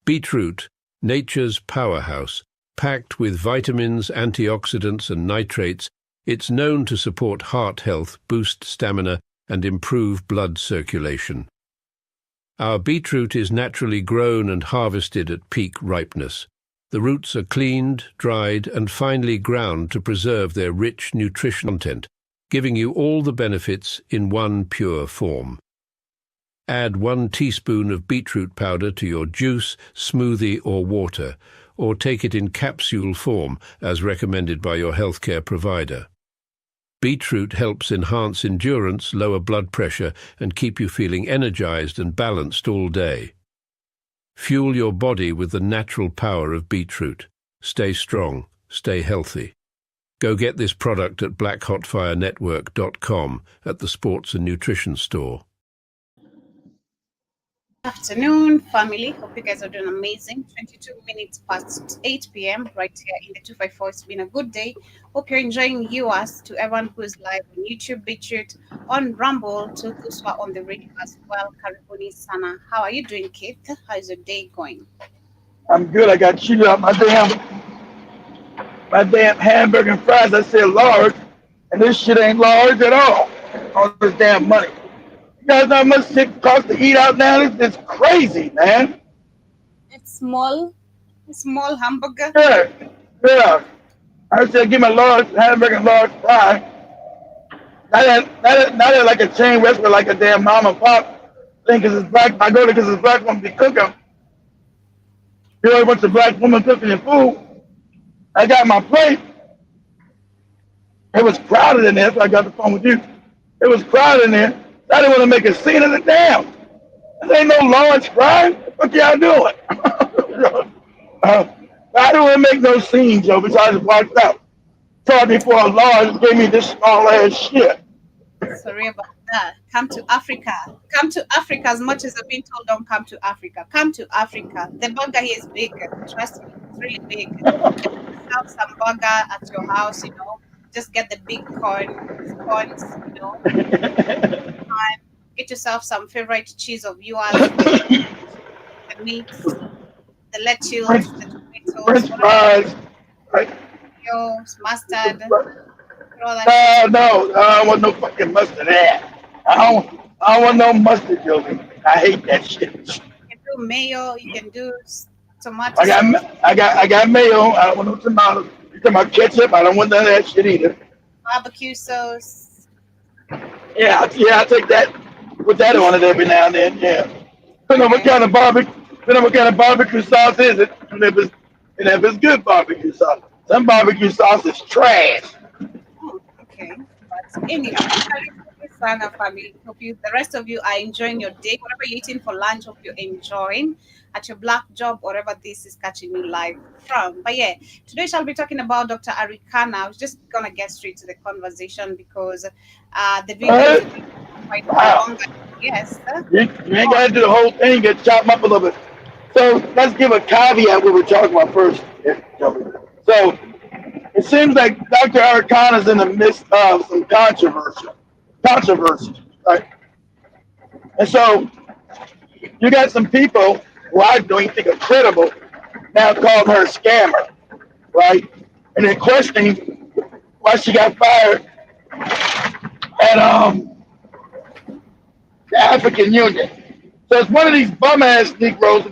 Beetroot, nature's powerhouse, packed with vitamins, antioxidants and nitrates, it's known to support heart health, boost stamina and improve blood circulation. Our beetroot is naturally grown and harvested at peak ripeness. The roots are cleaned, dried and finely ground to preserve their rich nutrition content, giving you all the benefits in one pure form. Add 1 teaspoon of beetroot powder to your juice, smoothie or water, or take it in capsule form as recommended by your healthcare provider. Beetroot helps enhance endurance, lower blood pressure, and keep you feeling energized and balanced all day. Fuel your body with the natural power of beetroot. Stay strong, stay healthy. Go get this product at blackhotfirenetwork.com at the Sports and Nutrition Store. Afternoon, family. Hope you guys are doing amazing. 22 minutes past 8 p.m. right here in the 254. It's been a good day. Hope you're enjoying yours. To everyone who's live on YouTube, Beetroot, on Rumble, to those who are on the radio as well. Karibuni Sana. How are you doing, Keith? How's your day going? I'm good. I got cheated out my damn hamburger and fries. I said large, and this shit ain't large at all. All this damn money. You guys know how much shit costs to eat out now? It's crazy, man. It's small hamburger. Yeah. I said give me a large hamburger and large fry. Not that like a chain restaurant like a damn mom and pop thing because it's black. I go there because it's black woman be cooking. You know, a bunch of black women cooking your food. I got my plate. It was crowded in there, so I got the phone with you. It was crowded in there. I didn't want to make a scene of the damn. There ain't no large fry. What y'all doing? I didn't want to make no scene, Joe, because I just walked out. Charged me for a large, gave me this small ass shit. Sorry about that. Come to Africa. Come to Africa. As much as I've been told, don't come to Africa. Come to Africa. The burger here is big. Trust me, it's really big. Have some burger at your house, you know. Just get the big corns, you know. Get yourself some favorite cheese of yours. The meat, the lettuce, the tomatoes, French fries. Mustard. No, I don't want no fucking mustard there. I don't want no mustard, Joey. I hate that shit. You can do mayo. You can do tomato. I got mayo. I don't want no tomatoes. You talking about ketchup? I don't want none of that shit either. Barbecue sauce. Yeah, I take that. Put that on it every now and then. Yeah. Depending on what kind of barbecue sauce is it, and if it's good barbecue sauce. Some barbecue sauce is trash. Oh, okay. But anyway, Sana family. Hope the rest of you are enjoying your day. Whatever you're eating for lunch, hope you're enjoying at your black job, wherever this is catching me live from. But yeah, today shall be talking about Dr. Arikana. I was just gonna get straight to the conversation because the video is quite long. Yes. You ain't gotta do the whole thing, get chopped up a little bit. So let's give a caveat what we're talking about first. So it seems like Dr. Arikana is in the midst of some controversy, right? And so you got some people who I don't even think are credible now calling her a scammer, right? And they're questioning why she got fired at the African Union. So it's one of these bum ass Negroes.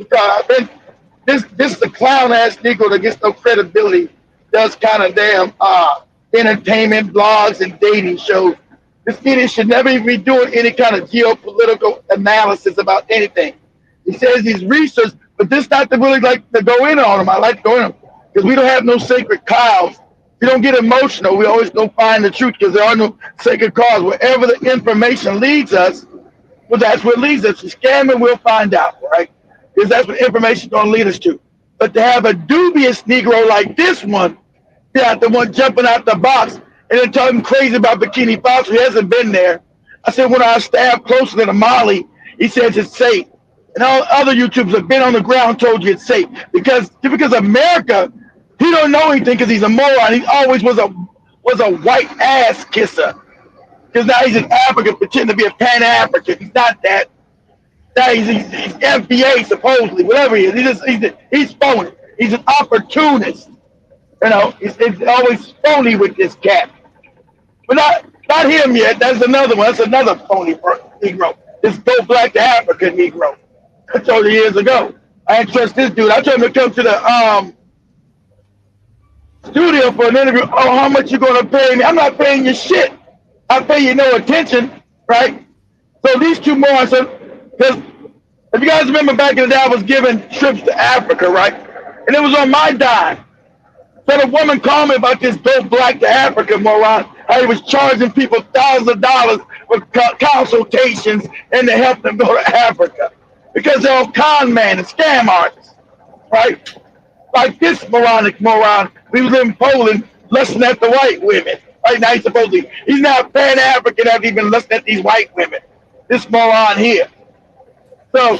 This is a clown ass Negro that gets no credibility. Does kind of damn entertainment blogs and dating shows. This idiot should never even be doing any kind of geopolitical analysis about anything. He says he's research, but this not to really like to go in on him. I like to go in on him because we don't have no sacred cows. We don't get emotional. We always go find the truth because there are no sacred cows. Wherever the information leads us, well, that's what leads us. To scamming, we'll find out, right? Because that's what information is going to lead us to. But to have a dubious Negro like this one, the one jumping out the box and then talking crazy about Bikini Falls, who hasn't been there. I said, when I stabbed closer to the Mali, he says it's safe. And all other YouTubers have been on the ground told you it's safe. Because America, he don't know anything because he's a moron. He always was a white ass kisser. Because now he's in Africa pretending to be a Pan-African. He's not that. that he's FBA supposedly, whatever he is. He's phony. He's an opportunist. You know, it's always phony with this cat. But not him yet. That's another one. That's another phony Negro. This Go Black to Africa Negro. I told you years ago. I didn't trust this dude. I told him to come to the studio for an interview. Oh, how much you gonna pay me? I'm not paying you shit. I pay you no attention, right? So these two morons, because if you guys remember back in the day, I was giving trips to Africa, right? And it was on my dime. So the woman called me about this Go Black to Africa moron. How he was charging people thousands of dollars for consultations and to help them go to Africa. Because they're all con man and scam artists, right? Like this moronic moron, we was in Poland lusting at the white women. Right now he's now Pan-African after he's been lusting at these white women. This moron here. So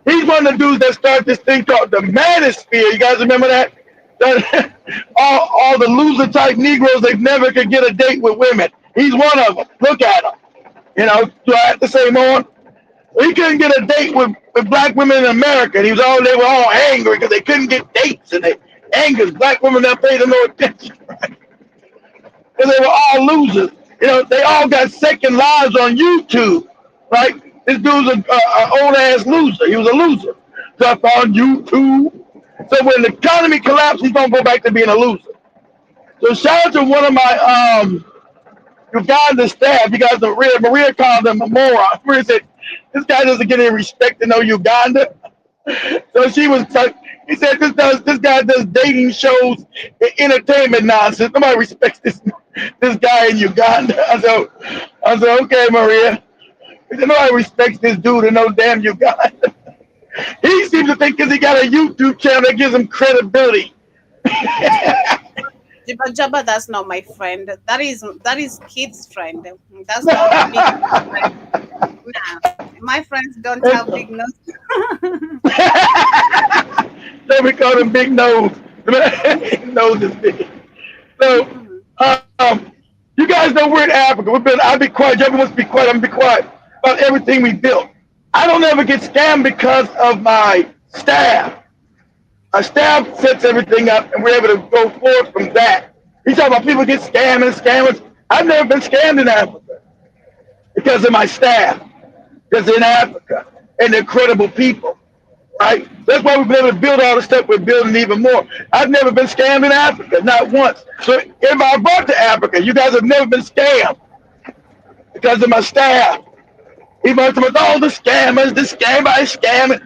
he's one of the dudes that started this thing called the Manosphere. You guys remember that? All the loser type Negroes that never could get a date with women. He's one of them. Look at him. You know, do I have to say more? He couldn't get a date with black women in America. And they were all angry because they couldn't get dates, and they angry. Black women that paid them no attention, right? Because they were all losers. You know, they all got second lives on YouTube, right? This dude's an old ass loser. He was a loser. Stuff on YouTube. So when the economy collapsed, he's gonna go back to being a loser. So shout out to one of my Uganda staff. You guys know Maria called him a moron. Maria said, "This guy doesn't get any respect in no Uganda." So she was like, he said, this guy does dating shows, entertainment nonsense. Nobody respects this guy in Uganda. I said, okay, Maria. He said, nobody respects this dude in no damn Uganda. He seems to think because he got a YouTube channel that gives him credibility. But Jabba, that's not my friend. That is kid's friend. That's not me. Nah, my friends don't have big nose. So we call him Big Nose. Nose is big. So, you guys know we're in Africa. I'll be quiet. Jabba must be quiet. I'm gonna be quiet about everything we built. I don't ever get scammed because of my staff. Our staff sets everything up, and we're able to go forward from that. You talk about people get scammed and scammers. I've never been scammed in Africa because of my staff, because they're in Africa, and they're credible people, right? That's why we've been able to build all the stuff we're building even more. I've never been scammed in Africa, not once. So if I brought to Africa, you guys have never been scammed because of my staff. He wants to all the scammers, the scamming.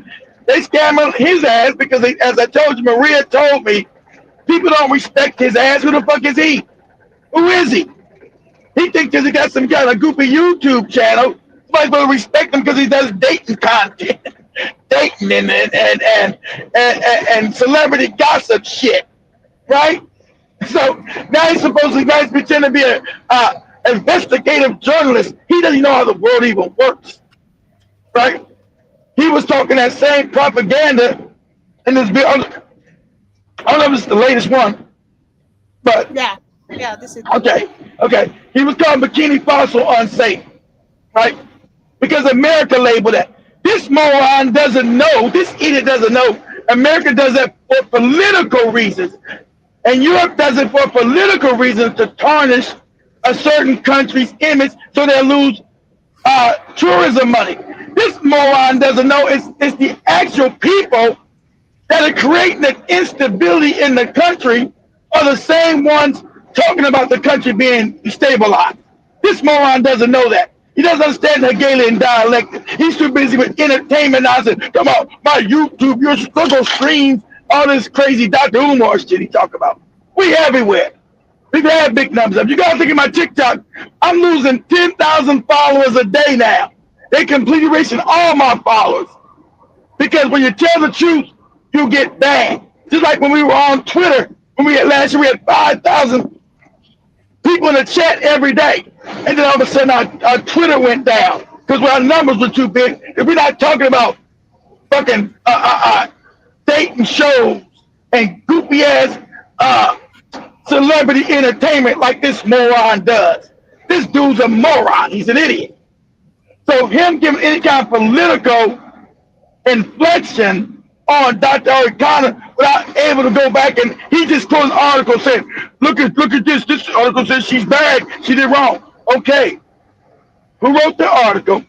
They scam his ass because, as I told you, Maria told me, people don't respect his ass. Who the fuck is he? Who is he? He thinks because he got some kind of goofy YouTube channel, somebody's going to respect him because he does dating content, dating and celebrity gossip shit, right? So now he's pretending to be a investigative journalist. He doesn't know how the world even works, right? He was talking that same propaganda in this video. I don't know if it's the latest one, but yeah, this is okay. He was calling Bikini Fossil unsafe, right? Because America labeled that. This moron doesn't know. This idiot doesn't know. America does that for political reasons, and Europe does it for political reasons to tarnish a certain country's image, so they'll lose tourism money. This moron doesn't know it's the actual people that are creating the instability in the country are the same ones talking about the country being stabilized. This moron doesn't know that. He doesn't understand Hegelian dialect. He's too busy with entertainment nonsense. Come on, my YouTube, your struggle streams, all this crazy Dr. Umar shit he talk about. We everywhere. People have big numbers. If you guys think of my TikTok, I'm losing 10,000 followers a day now. They completely erasing all my followers. Because when you tell the truth, you get banned. Just like when we were on Twitter, last year we had 5,000 people in the chat every day. And then all of a sudden our Twitter went down because our numbers were too big. If we're not talking about fucking dating shows and goofy ass celebrity entertainment like this moron does. This dude's a moron. He's an idiot. So him giving any kind of political inflection on Dr.Arikana without able to go back, and he just quotes an article saying, look at this. This article says she's bad. She did wrong. Okay. Who wrote the article?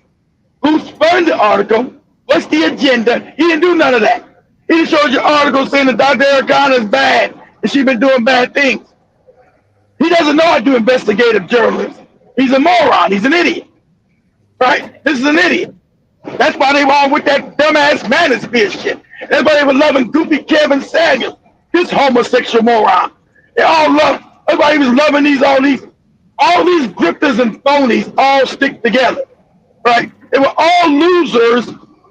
Who spun the article? What's the agenda? He didn't do none of that. He just showed you an article saying that Dr.Arikana is bad and she's been doing bad things. He doesn't know how to do investigative journalism. He's a moron. He's an idiot. Right? This is an idiot. That's why they were all with that dumbass manosphere shit. That's why they were loving goofy Kevin Samuels, this homosexual moron. They all love, everybody was loving all these grifters and phonies all stick together. Right? They were all losers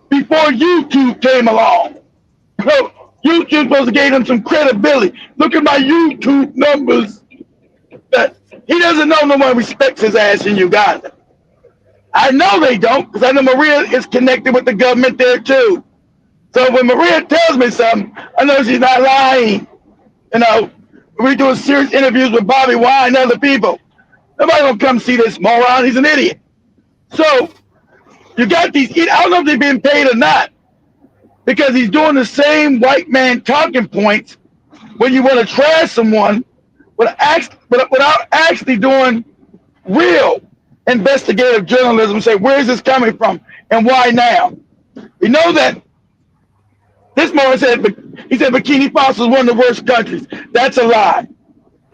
before YouTube came along. So YouTube supposed to give them some credibility. Look at my YouTube numbers. But he doesn't know no one respects his ass in Uganda. I know they don't, because I know Maria is connected with the government there too. So when Maria tells me something, I know she's not lying. You know, we're doing serious interviews with Bobby Wine and other people. Nobody gonna come see this moron. He's an idiot. So you got these, I don't know if they're being paid or not, because he's doing the same white man talking points when you want to trash someone without actually doing real investigative journalism. Say, where is this coming from and why now? We know that this moron said, he said Burkina Faso is one of the worst countries. That's a lie.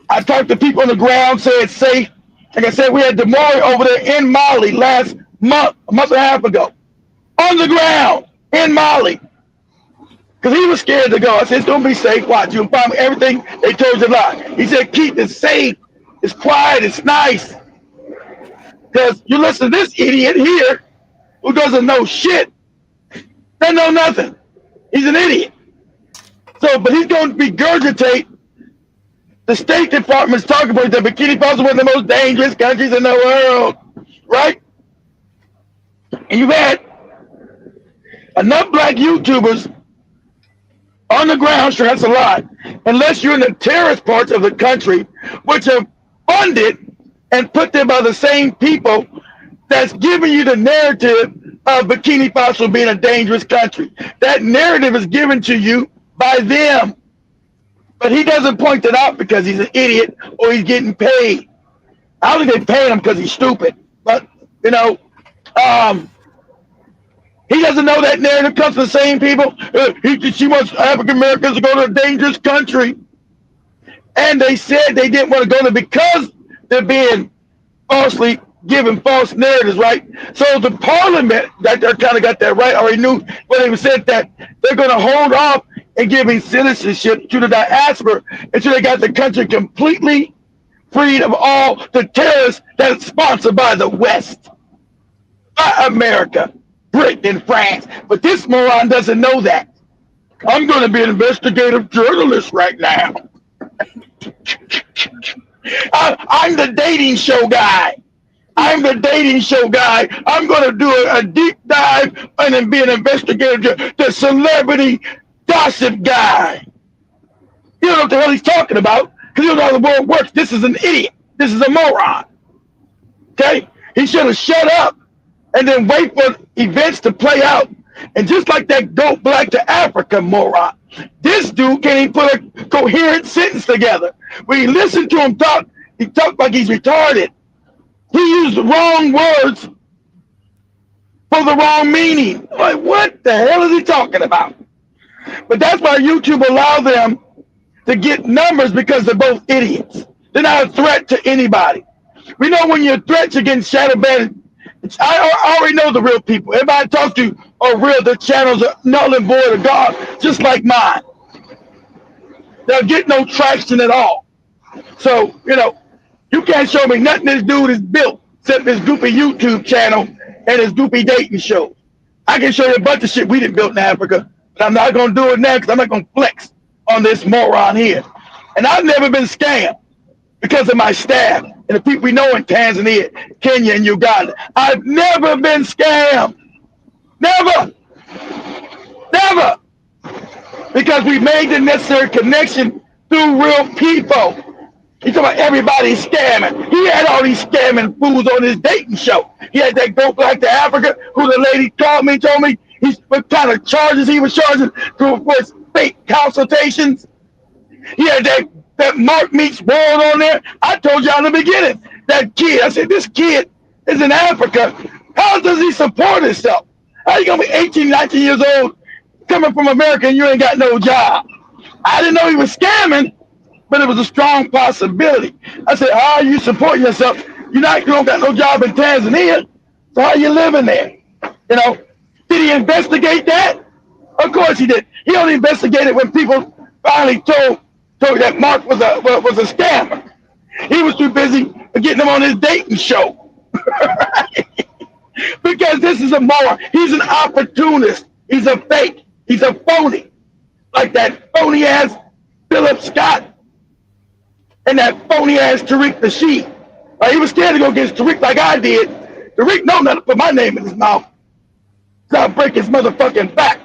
I talked to people on the ground, say it's safe. Like I said, we had Demori over there in Mali last month, a month and a half ago, on the ground in Mali. Because he was scared to go. I said, it's going to be safe. Watch, you'll find everything they told you a lie. He said, keep it safe. It's quiet. It's nice. Because you listen to this idiot here who doesn't know shit. Doesn't know nothing. He's an idiot. So, but he's going to regurgitate the State Department's talking about that Burkina Faso is one of the most dangerous countries in the world. Right? And you've had enough black YouTubers on the ground, sure, that's a lot, unless you're in the terrorist parts of the country, which are funded and put there by the same people that's giving you the narrative of Burkina Faso being a dangerous country. That narrative is given to you by them. But he doesn't point it out because he's an idiot or he's getting paid. I don't think they pay him because he's stupid. But, you know, he doesn't know that narrative comes from the same people. She wants African Americans to go to a dangerous country. And they said they didn't want to go there because they're being falsely given false narratives, right? So the parliament, that kind of got that right, already knew when they said that they're going to hold off and giving citizenship to the diaspora until they got the country completely freed of all the terrorists that's sponsored by the West, by America, Britain, and France. But this moron doesn't know that. I'm going to be an investigative journalist right now. I'm the dating show guy. I'm the dating show guy. I'm going to do a deep dive and then be an investigative, the celebrity gossip guy. You don't know what the hell he's talking about because you don't know how the world works. This is an idiot. This is a moron. Okay? He should have shut up and then wait for events to play out. And just like that Go Black to Africa moron, this dude can't even put a coherent sentence together. When you listen to him talk, he talks like he's retarded. He used the wrong words for the wrong meaning. Like, what the hell is he talking about? But that's why YouTube allow them to get numbers because they're both idiots. They're not a threat to anybody. We know when you're a threat, you're getting shadow banned. I already know the real people. Everybody I talk to are real. Their channels are null and void of God, just like mine. They'll get no traction at all. So, you know, you can't show me nothing this dude is built except his goofy YouTube channel and his goofy dating show. I can show you a bunch of shit we didn't build in Africa, but I'm not going to do it now because I'm not going to flex on this moron here. And I've never been scammed because of my staff and the people we know in Tanzania, Kenya, and Uganda. I've never been scammed. Never. Never. Because we made the necessary connection through real people. He's talking about everybody scamming. He had all these scamming fools on his dating show. He had that Go Black to Africa, who the lady called me and told me what kind of charges he was charging for his fake consultations. He had that Mark Meeks world on there. I told y'all in the beginning, that kid, I said, this kid is in Africa. How does he support himself? How you gonna be 18, 19 years old, coming from America and you ain't got no job? I didn't know he was scamming, but it was a strong possibility. I said, how are you supporting yourself? You don't got no job in Tanzania, so how are you living there? You know, did he investigate that? Of course he did. He only investigated when people finally told that Mark was a scammer. He was too busy getting him on his dating show. Because this is he's an opportunist. He's a fake. He's a phony. Like that phony ass Philip Scott and that phony ass Tariq Nasheed. He was scared to go against Tariq like I did. Tariq know not to put my name in his mouth. So I'll break his motherfucking back.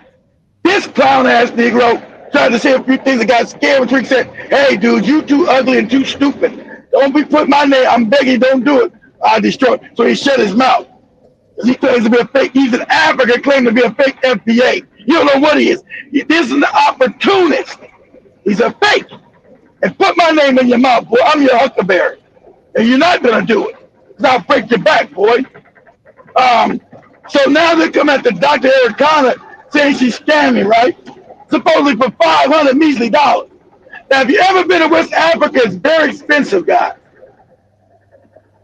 This clown ass Negro tried to say a few things that got scared when Tariq said, hey dude, you too ugly and too stupid. Don't be putting my name, I'm begging, don't do it. I'll destroy it. So he shut his mouth. He claims to be a fake, he's in Africa, claiming to be a fake FBA. You don't know what he is. This is an opportunist. He's a fake. And put my name in your mouth, boy. I'm your huckleberry. And you're not going to do it. Because I'll break your back, boy. So now they come at the Dr.Arikana saying she's scamming, right? Supposedly for $500 measly. Now, if you ever been to West Africa, it's very expensive, guys.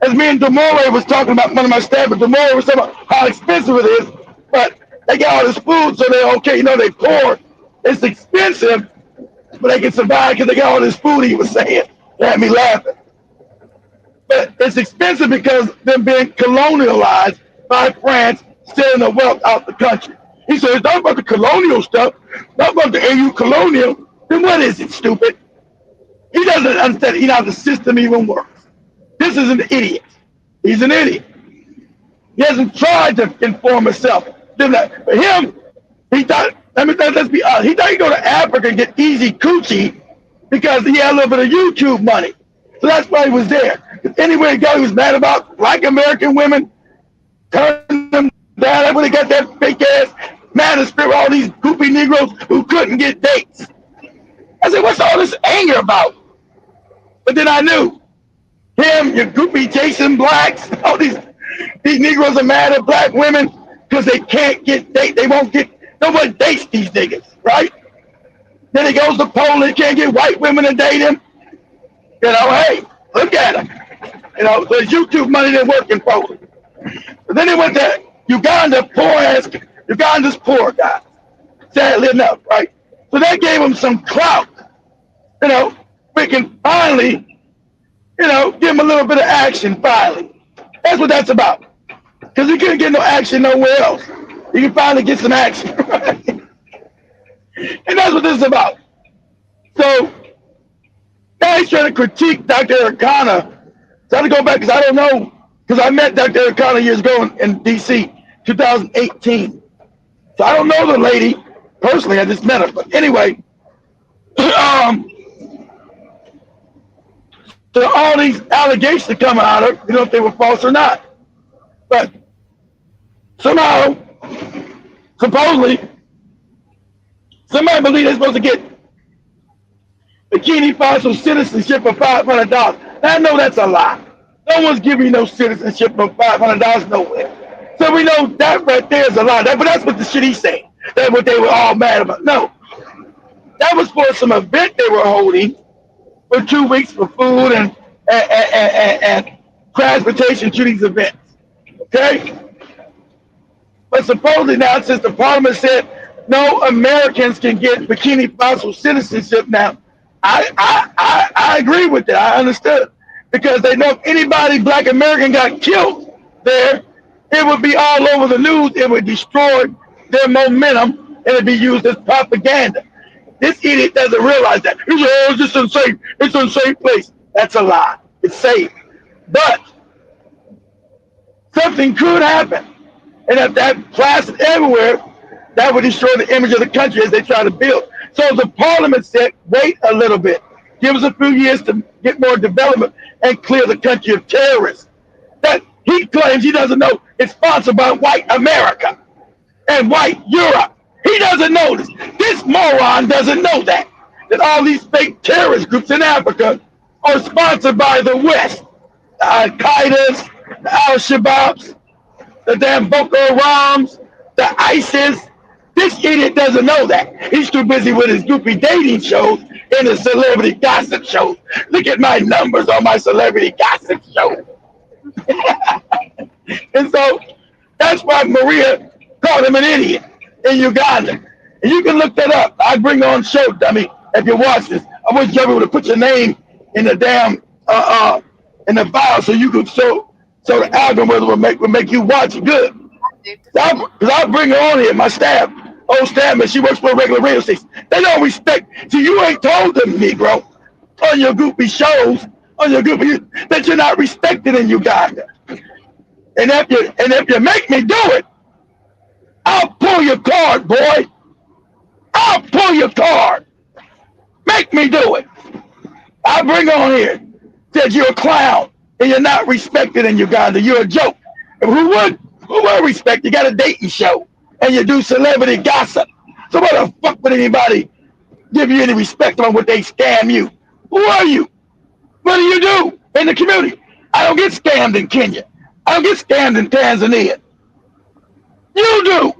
As me and Demore was talking about, one of my staff, but Demore was talking about how expensive it is. But they got all this food, so they're okay. You know, they poor. It's expensive, but they can survive because they got all this food, he was saying. It had me laughing. But it's expensive because they're being colonialized by France, stealing the wealth out the country. He said, it's not about the colonial stuff, not about the AU colonial. Then what is it, stupid? He doesn't understand how the system even works. This is an idiot. He's an idiot. He hasn't tried to inform himself. For him, he thought, let's be honest, he thought he'd go to Africa and get easy coochie because he had a little bit of YouTube money. So that's why he was there. Anywhere he go, he was mad about black American women, turning them down. That's when they got that fake ass mad spirit, all these goofy Negroes who couldn't get dates. I said, what's all this anger about? But then I knew him, your goofy Jason Blacks, all these Negroes are mad at black women because they can't get dates. They won't get, nobody dates these niggas, right? Then he goes to Poland, can't get white women to date him. You know, hey, look at him. You know, the YouTube money didn't work in Poland. But then he went to Uganda, Uganda's poor guy. Sadly enough, right? So that gave him some clout. You know, we can finally, you know, give him a little bit of action finally. That's what that's about. Because he couldn't get no action nowhere else. You can finally get some action. Right? And that's what this is about. So now he's trying to critique Dr.Arikana. So I have to go back because I don't know. Because I met Dr.Arikana years ago in D.C., 2018. So I don't know the lady personally. I just met her. But anyway, so all these allegations coming out of, you know if they were false or not. But somehow, supposedly, somebody believes they're supposed to get Bikini Faso citizenship for $500. Now, I know that's a lie. No one's giving you no citizenship for $500 nowhere. So we know that right there is a lie. But that's what the shit he's saying. That's what they were all mad about. No. That was for some event they were holding for 2 weeks for food and transportation to these events. Okay? But supposedly now, since the parliament said no Americans can get Bikini Faso citizenship now, I agree with that. I understood. Because they know if anybody black American got killed there, it would be all over the news. It would destroy their momentum and it'd be used as propaganda. This idiot doesn't realize that. He says, oh, it's just unsafe. It's an unsafe place. That's a lie. It's safe. But something could happen. And if that plastered everywhere, that would destroy the image of the country as they try to build. So the parliament said, wait a little bit. Give us a few years to get more development and clear the country of terrorists. That he claims he doesn't know it's sponsored by white America. and white Europe. He doesn't know this. This moron doesn't know that all these fake terrorist groups in Africa are sponsored by the West. The Al-Qaeda's, the Al-Shabaabs, the damn Boko Harams, the ISIS. This idiot doesn't know that. He's too busy with his goofy dating shows and his celebrity gossip shows. Look at my numbers on my celebrity gossip show. And so that's why Maria called him an idiot in Uganda. And you can look that up. I bring her on the show, dummy, if you watch this. I wish you would have put your name in the damn in the file so you could so the algorithm would make you watch it good. Because I'll bring her on here, my staff, old staff, and she works for a regular radio station. They don't respect. See, you ain't told them, Negro, on your goofy shows, that you're not respected in Uganda. And if you make me do it, I'll pull your card, boy. I'll pull your card. Make me do it. I'll bring her on here. Said you're a clown and you're not respected in Uganda. You're a joke. And who would respect? You got a dating show and you do celebrity gossip. So what the fuck would anybody give you any respect on what they scam you? Who are you? What do you do in the community? I don't get scammed in Kenya. I don't get scammed in Tanzania. You do.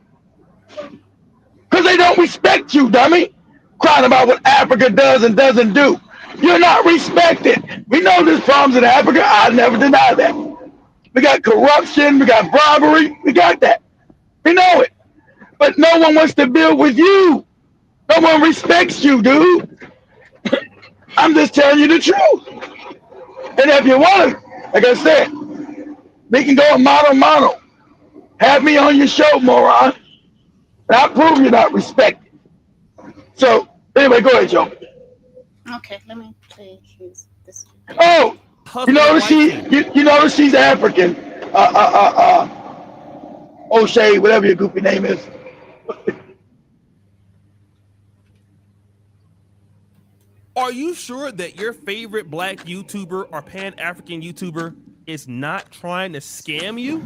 Because they don't respect you, dummy. Crying about what Africa does and doesn't do. You're not respected. We know there's problems in Africa. I'll never deny that. We got corruption. We got bribery. We got that. We know it. But no one wants to build with you. No one respects you, dude. I'm just telling you the truth. And if you want to, like I said, we can go mano. Have me on your show, moron. And I'll prove you're not respected. So, anyway, go ahead, Joe. Okay, let me play this. Oh, you notice she's African. O'Shea, whatever your goofy name is. Are you sure that your favorite black YouTuber or Pan-African YouTuber is not trying to scam you?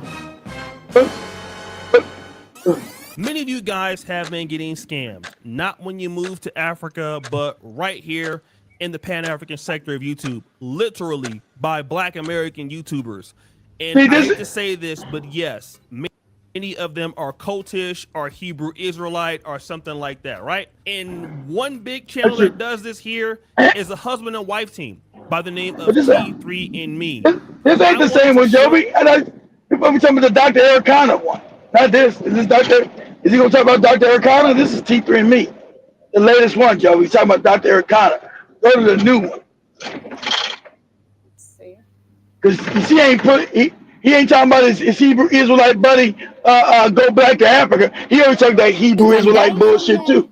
Many of you guys have been getting scammed, not when you move to Africa, but right here in the Pan-African sector of YouTube, literally by Black American YouTubers. And I hate to say this, but yes, many of them are cultish or Hebrew Israelite or something like that, right? And one big channel that does this here is a husband and wife team by the name of T3andMe. This ain't the same one, Joby. You're probably talking about the Dr.Arikana one. Not this. Is he going to talk about Dr.Arikana? This is T3andMe. The latest one, Joby. He's talking about Dr.Arikana. Go to the new one. Because he ain't talking about his Hebrew Israelite buddy go back to Africa. He always talking that Hebrew Israelite bullshit too.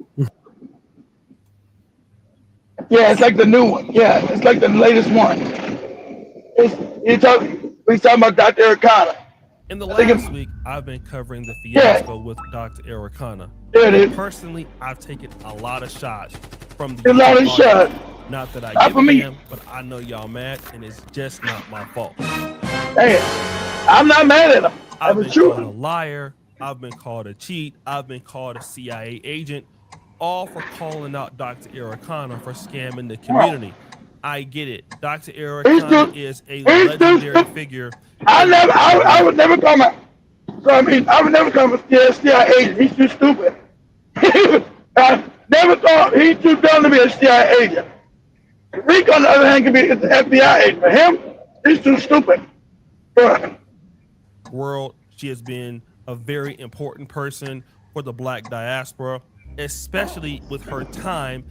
Yeah, it's like the new one. Yeah, it's like the latest one. He's talking about Dr.Arikana. In the last week, I've been covering the fiasco with Dr.Arikana. Personally, I've taken a lot of shots from the Not that I give a damn, but I know y'all mad, and it's just not my fault. Hey, I'm not mad at him. I've been called a liar. I've been called a cheat. I've been called a CIA agent, all for calling out Dr. Arikana for scamming the community. I get it. Dr. Arikana is a legendary figure. I would never come out. So I would never come a CIA agent. He's too stupid. I never thought he's too dumb to be a CIA agent. Rick, on the other hand, can be an FBI agent. For him, he's too stupid. World, she has been a very important person for the Black diaspora, especially with her time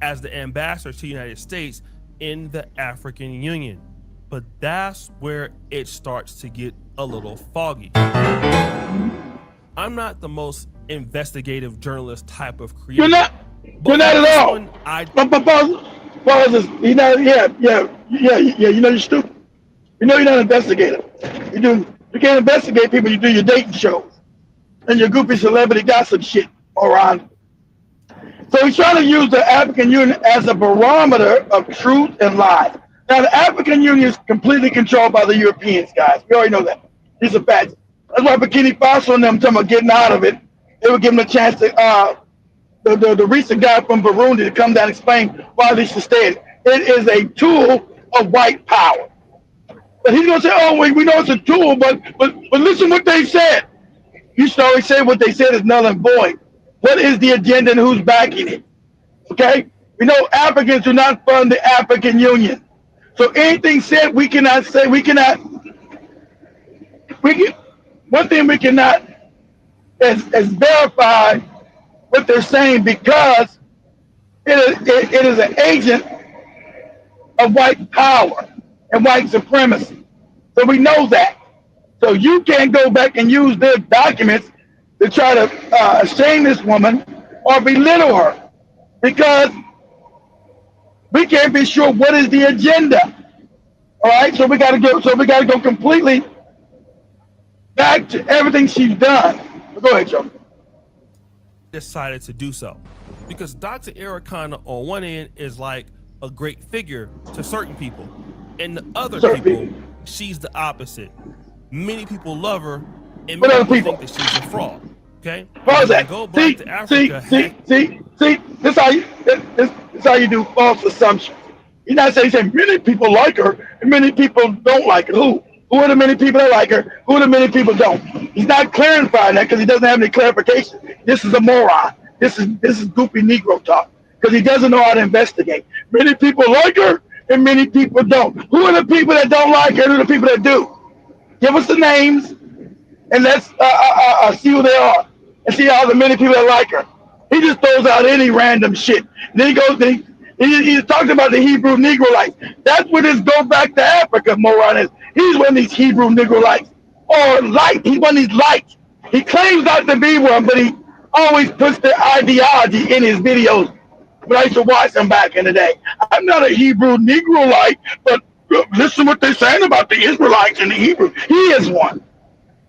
as the ambassador to the United States in the African Union. But that's where it starts to get a little foggy. I'm not the most investigative journalist type of creator. You're not at all. You know, you're stupid. You know you're not an investigator. You can't investigate people. You do your dating shows and your goofy celebrity gossip shit, moron. So he's trying to use the African Union as a barometer of truth and lies. Now the African Union is completely controlled by the Europeans, guys. We already know that. These are facts. That's why Burkina Faso and them talking about getting out of it They would give him a chance to the recent guy from Burundi to come down and explain why they should stay. It is a tool of white power. But he's gonna say, "Oh, we know it's a tool, but listen what they said." You should always say what they said is null and void. What is the agenda and who's backing it? Okay, we know Africans do not fund the African Union, so anything said we cannot say. We cannot. We can. One thing we cannot is verify what they're saying because it is an agent of white power and white supremacy. So we know that. So you can't go back and use their documents to try to shame this woman or belittle her because we can't be sure what is the agenda. All right, so we got to go. So we got to go completely back to everything she's done. But go ahead, Joe. Decided to do so because Dr. Arikana on one end is like a great figure to certain people, and the other people, she's the opposite. Many people love her, and many people think that she's a fraud. Okay, pause that. Go back to Africa. See. This is how you do false assumptions. You're not saying many people like her and many people don't like her. Who are the many people that like her? Who are the many people don't? He's not clarifying that because he doesn't have any clarification. This is a moron. This is goofy Negro talk because he doesn't know how to investigate. Many people like her and many people don't. Who are the people that don't like her? Who are the people that do? Give us the names and let's see who they are and see how the many people that like her. He just throws out any random shit. And then he goes. He's talking about the Hebrew Negroites. That's what his go back to Africa moron is. He's one of these Hebrew Negroites. Or light. He's one of these lights. He claims not to be one, but he always puts their ideology in his videos. But I used to watch them back in the day. I'm not a Hebrew Negroite, but listen what they're saying about the Israelites and the Hebrew. He is one.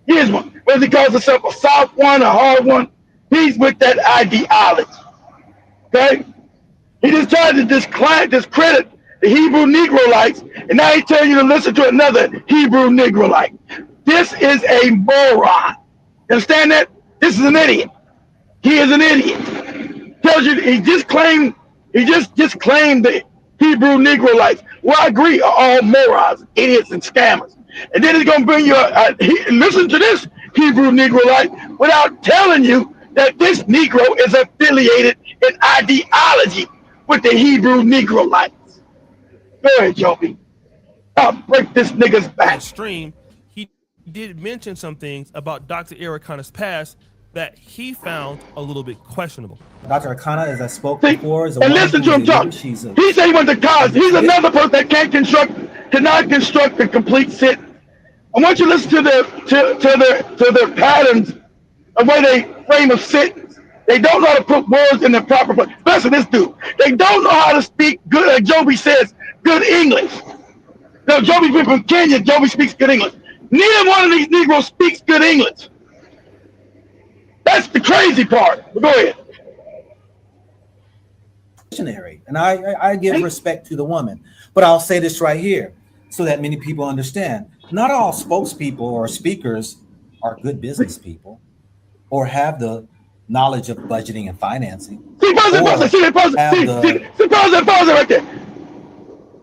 He is one. Whether he calls himself a soft one, a hard one, he's with that ideology. Okay? He just tried to discredit the Hebrew Negroites, and now he's telling you to listen to another Hebrew Negroite. This is a moron. You understand that? This is an idiot. He is an idiot. Tells you he just claimed the Hebrew Negroites. Well, I agree, are all morons, idiots, and scammers. And then he's gonna bring you listen to this Hebrew Negroite without telling you that this Negro is affiliated in ideology with the Hebrew Negroites. Go ahead, Joby. I'll break this nigga's back. Stream, he did mention some things about Dr. Arikana's past that he found a little bit questionable. Dr. Arikana, as I spoke before, is a and listen to him talk. He said he went to college. He's another person that cannot construct a complete sentence. I want you to listen to their patterns of way they frame a sentence. They don't know how to put words in the proper place. Listen to this dude. They don't know how to speak good, like Joby says, good English. No, Joby's from Kenya. Joby speaks good English. Neither one of these Negroes speaks good English. That's the crazy part. But go ahead. And I give respect to the woman. But I'll say this right here so that many people understand. Not all spokespeople or speakers are good business people or have the knowledge of budgeting and financing. Pause it right there.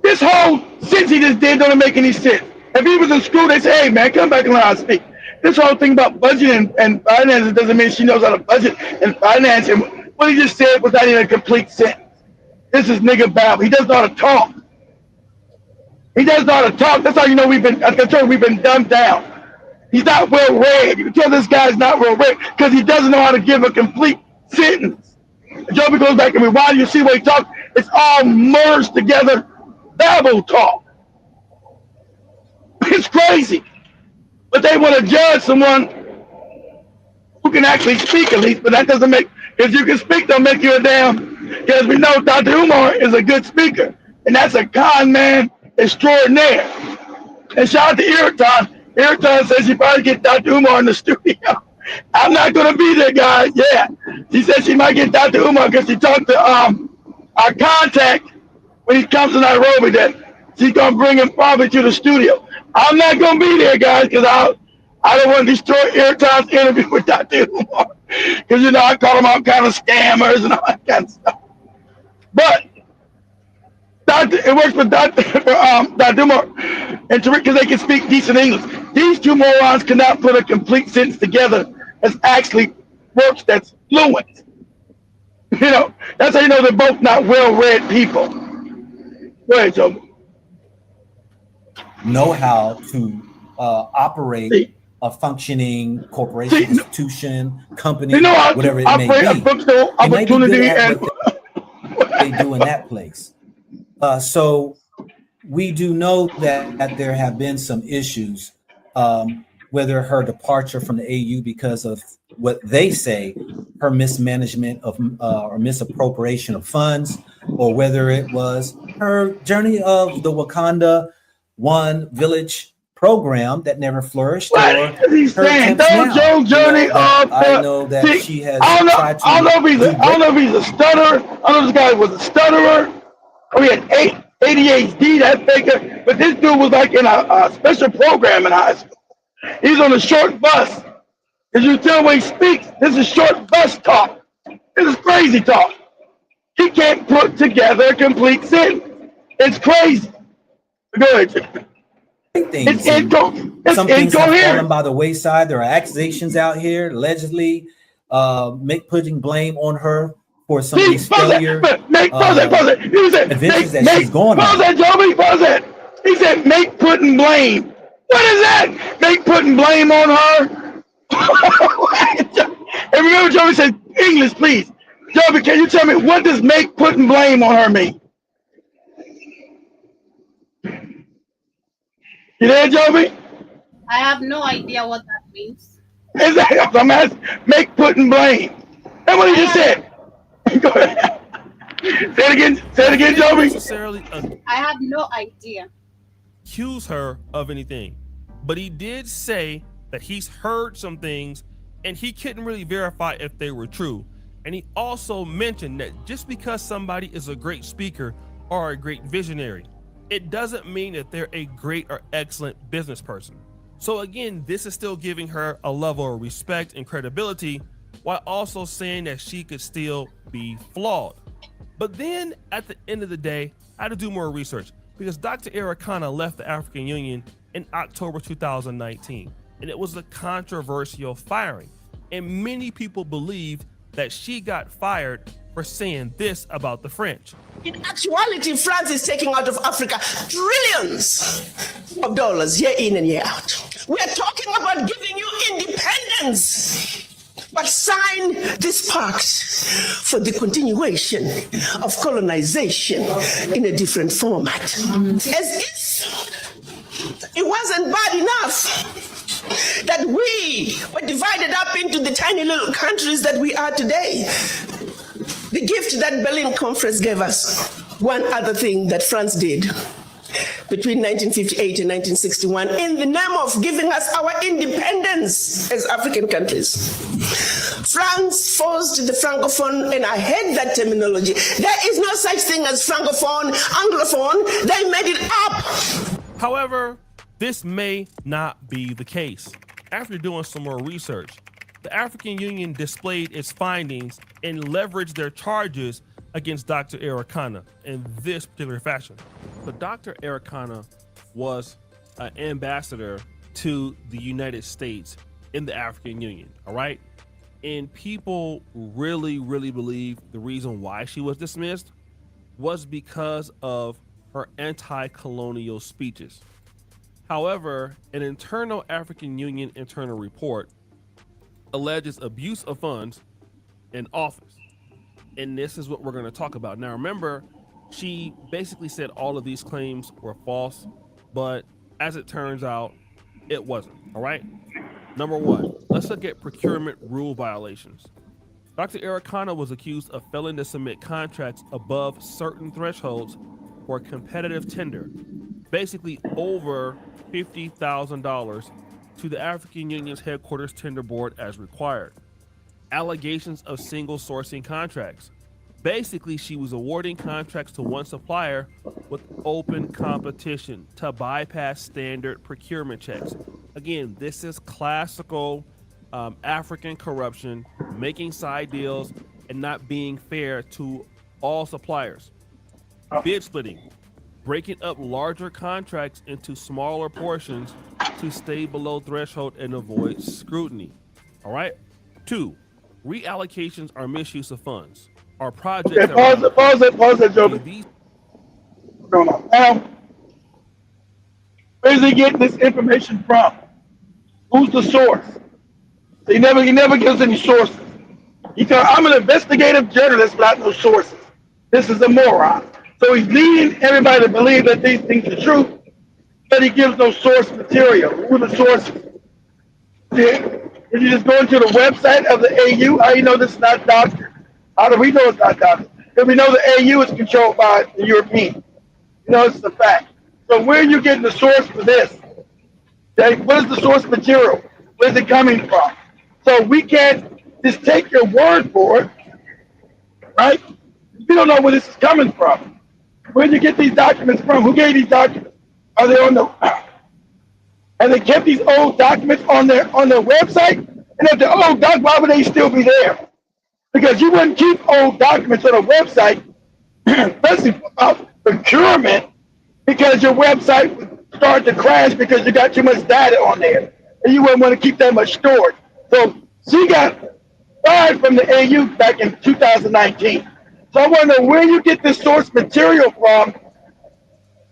This whole sentence he just did don't make any sense. If he was in school, they say, hey, man, come back and learn how to speak. This whole thing about budgeting and finances doesn't mean she knows how to budget and finance. And what he just said was not even a complete sentence. This is nigga babble. He doesn't know how to talk. He doesn't know how to talk. That's how you know we've been dumbed down. He's not well read. You can tell this guy's not well read because he doesn't know how to give a complete sentence. And Joby goes back and rewind. You see what he talks. It's all merged together. Babble talk. It's crazy. But they want to judge someone who can actually speak at least. But that doesn't make, if you can speak, don't make you a damn. Because we know Dr. Umar is a good speaker. And that's a con man extraordinaire. And shout out to Iriton. Iriton says she probably get Dr. Umar in the studio. I'm not going to be there, guys. Yeah. She said she might get Dr. Umar because she talked to our contact when he comes to Nairobi that she's going to bring him probably to the studio. I'm not going to be there, guys, because I don't want to destroy Iriton's interview with Dr. Umar. Because, you know, I call them all kind of scammers and all that kind of stuff. But it works for Dr. Duma and Tariq because they can speak decent English. These two morons cannot put a complete sentence together that actually works, that's fluent. You know, that's how you know they're both not well-read people. Go ahead, Joe. Know how to operate a functioning corporation, institution, company, whatever it may be. It may be good at what they do in that place. So we do know that there have been some issues, whether her departure from the AU because of what they say, her mismanagement of or misappropriation of funds, or whether it was her journey of the Wakanda One Village program that never flourished. What is he saying? Joe's journey of I know that she has tried to. I don't know if he's a stutterer. I don't know if this guy was a stutterer. Oh, he had ADHD, that figure. But this dude was like in a special program in high school. He's on a short bus. As you tell when he speaks, this is short bus talk. This is crazy talk. He can't put together a complete sentence. It's crazy. Go ahead. It's some things have fallen by the wayside. There are accusations out here, allegedly, putting blame on her for some of these failure adventures that she's going on. Joey, he said, make putting blame. What is that? Make putting blame on her? And remember, Joey said, English, please. Joey, can you tell me what does make putting blame on her mean? You there, Joey? I have no idea what that means. Exactly. I'm asking, make putting blame. That's what he just said. Go ahead. Say it again, Joey. I have no idea. Accuse her of anything, but he did say that he's heard some things and he couldn't really verify if they were true. And he also mentioned that just because somebody is a great speaker or a great visionary, it doesn't mean that they're a great or excellent business person. So again, this is still giving her a level of respect and credibility while also saying that she could still be flawed. But then at the end of the day, I had to do more research because Dr.Arikana left the African Union in October 2019, and it was a controversial firing. And many people believe that she got fired for saying this about the French. In actuality, France is taking out of Africa trillions of dollars year in and year out. We are talking about giving you independence, but sign this pact for the continuation of colonization in a different format. As if it wasn't bad enough that we were divided up into the tiny little countries that we are today. The gift that Berlin Conference gave us, one other thing that France did between 1958 and 1961 in the name of giving us our independence as African countries. France forced the Francophone, and I hate that terminology. There is no such thing as Francophone, Anglophone. They made it up. However, this may not be the case. After doing some more research, the African Union displayed its findings and leveraged their charges against Dr.Arikana in this particular fashion. But Dr.Arikana was an ambassador to the United States in the African Union, all right? And people really believe the reason why she was dismissed was because of her anti-colonial speeches. However, an internal African Union internal report alleges abuse of funds in office. And this is what we're going to talk about. Now, remember, she basically said all of these claims were false, but as it turns out, it wasn't. All right. Number one, let's look at procurement rule violations. Dr.Arikana was accused of failing to submit contracts above certain thresholds for competitive tender, basically over $50,000 to the African Union's headquarters tender board as required. Allegations of single sourcing contracts. Basically, she was awarding contracts to one supplier with open competition to bypass standard procurement checks. Again, this is classical African corruption making side deals, and not being fair to all suppliers. Bid splitting, breaking up larger contracts into smaller portions to stay below threshold and avoid scrutiny. All right. 2, reallocations or misuse of funds. Our projects Okay, that were not pause it, okay, Joker. these What's going on? Now, where's he getting this information from? Who's the source? So he never gives any sources. He said, I'm an investigative journalist without no sources. This is a moron. So he's leading everybody to believe that these things are true, but he gives no source material. Who are the sources? If you just go into the website of the AU, how you know this is not doctored? How do we know it's not doctored? Because we know the AU is controlled by the European. You know, it's the fact. So where are you getting the source for this? Okay, what is the source material? Where's it coming from? So we can't just take your word for it, right? We don't know where this is coming from. Where did you get these documents from? Who gave these documents? Are they on the? And they kept these old documents on their website. And if they're old documents, why would they still be there? Because you wouldn't keep old documents on a website, especially about procurement, because your website would start to crash because you got too much data on there, and you wouldn't want to keep that much stored. So she got fired from the AU back in 2019. So I want to know where you get this source material from.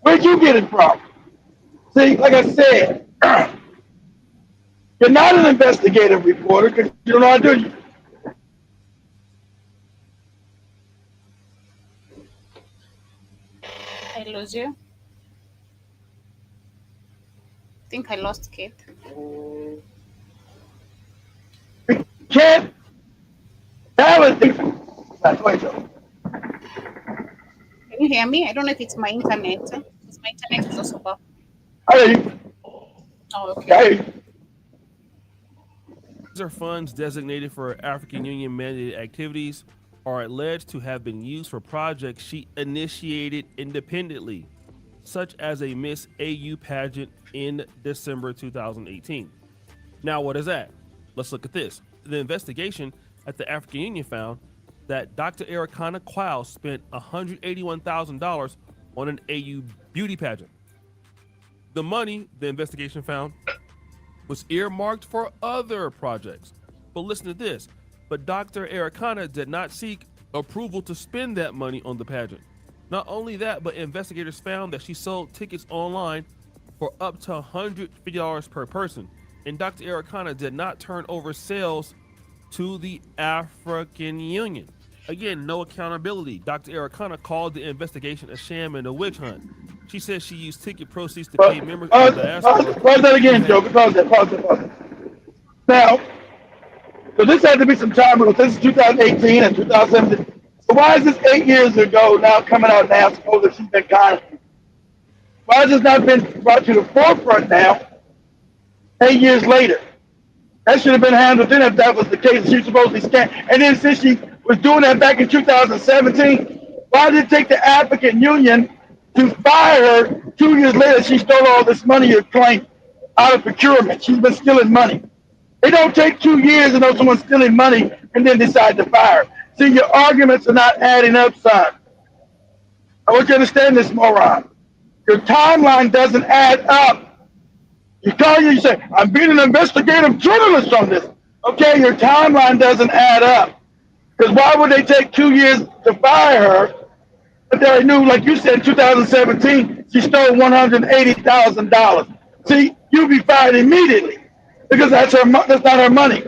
Where'd you get it from? See, like I said, you're not an investigative reporter because you don't know how to do it. I lose you. I think I lost Kate. We can't validate. Can you hear me? I don't know if it's my internet. Because my internet is also buffering. Oh, okay. These are funds designated for African Union mandated activities are alleged to have been used for projects she initiated independently, such as a Miss AU pageant in December 2018. Now, what is that? Let's look at this. The investigation at the African Union found that Dr.Arikana spent $181,000 on an AU beauty pageant. The money, the investigation found, was earmarked for other projects. But listen to this. But Dr. Arikana did not seek approval to spend that money on the pageant. Not only that, but investigators found that she sold tickets online for up to $150 per person. And Dr. Arikana did not turn over sales to the African Union. Again, no accountability. Dr. Arikana called the investigation a sham and a witch hunt. She says she used ticket proceeds to pay members of the diaspora. Pause that again, Joker. Pause that. Now, so this had to be some time ago. This is 2018 and 2017. So why is this 8 years ago now coming out now, suppose that she's been kind? Why has this not been brought to the forefront now, 8 years later? That should have been handled then if that was the case. She was supposed to be scanned. And then since she was doing that back in 2017, why did it take the African Union to fire her 2 years later? She stole all this money you're claiming out of procurement. She's been stealing money. It don't take 2 years to know someone's stealing money and then decide to fire her. See, your arguments are not adding up, son. I want you to understand this, moron. Your timeline doesn't add up. You say, I'm being an investigative journalist on this. Okay, your timeline doesn't add up. Because why would they take 2 years to fire her? But they knew, like you said, in 2017, she stole $180,000. See, you'd be fired immediately because that's not her money.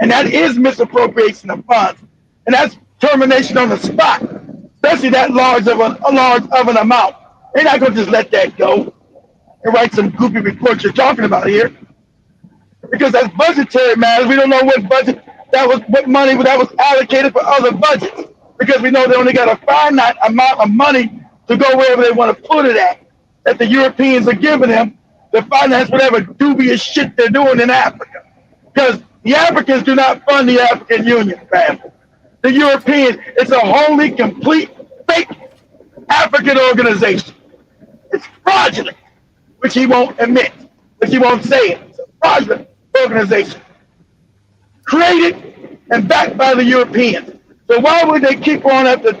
And that is misappropriation of funds. And that's termination on the spot, especially that large of an amount. They're not going to just let that go and write some goofy reports you're talking about here, because that's budgetary matters. We don't know what money that was allocated for other budgets, because we know they only got a finite amount of money to go wherever they want to put it at, that the Europeans are giving them to finance whatever dubious shit they're doing in Africa. Because the Africans do not fund the African Union, family. The Europeans, it's a wholly, complete, fake African organization. It's fraudulent, which he won't admit, which he won't say it. It's a fraudulent organization created and backed by the Europeans. So why would they keep on after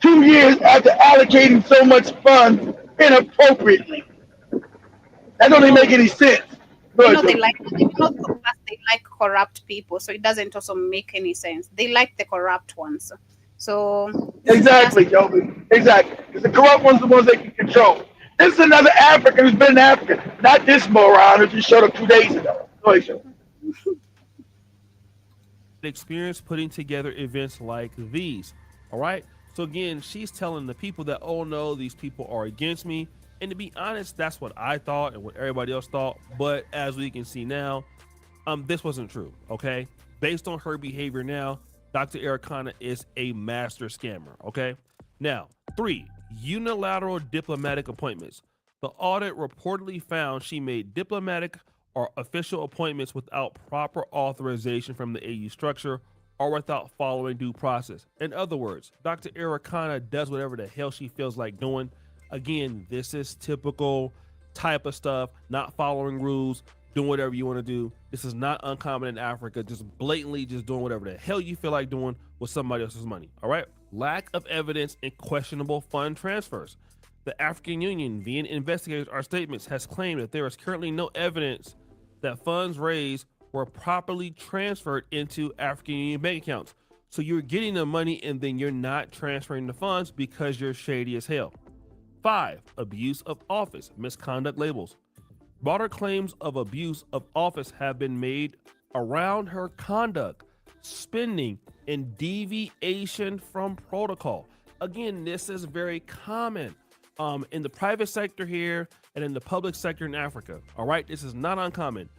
2 years after allocating so much funds inappropriately? That don't You even know, make any sense. Go you ahead, know they Joe. like they like corrupt people, so it doesn't also make any sense. They like the corrupt ones. So this is just Exactly, Joe. Exactly. Because the corrupt ones are the ones they can control. This is another African who's been in Africa, not this moron who just showed up 2 days ago. Go ahead, Joe. Experience putting together events like these. All right. So again, she's telling the people that, oh no, these people are against me. And to be honest, that's what I thought and what everybody else thought. But as we can see now, this wasn't true. Okay. Based on her behavior now, Dr. Arikana is a master scammer. Okay. Now, 3, unilateral diplomatic appointments. The audit reportedly found she made diplomatic or official appointments without proper authorization from the AU structure or without following due process. In other words, Dr. Arikana does whatever the hell she feels like doing. Again, this is typical type of stuff, not following rules, doing whatever you want to do. This is not uncommon in Africa, just blatantly just doing whatever the hell you feel like doing with somebody else's money. All right. Lack of evidence and questionable fund transfers. The African Union, via investigators or statements, has claimed that there is currently no evidence that funds raised were properly transferred into African Union bank accounts. So you're getting the money and then you're not transferring the funds because you're shady as hell. 5, abuse of office, misconduct labels. Broader claims of abuse of office have been made around her conduct, spending, and deviation from protocol. Again, this is very common in the private sector here and in the public sector in Africa. All right, this is not uncommon.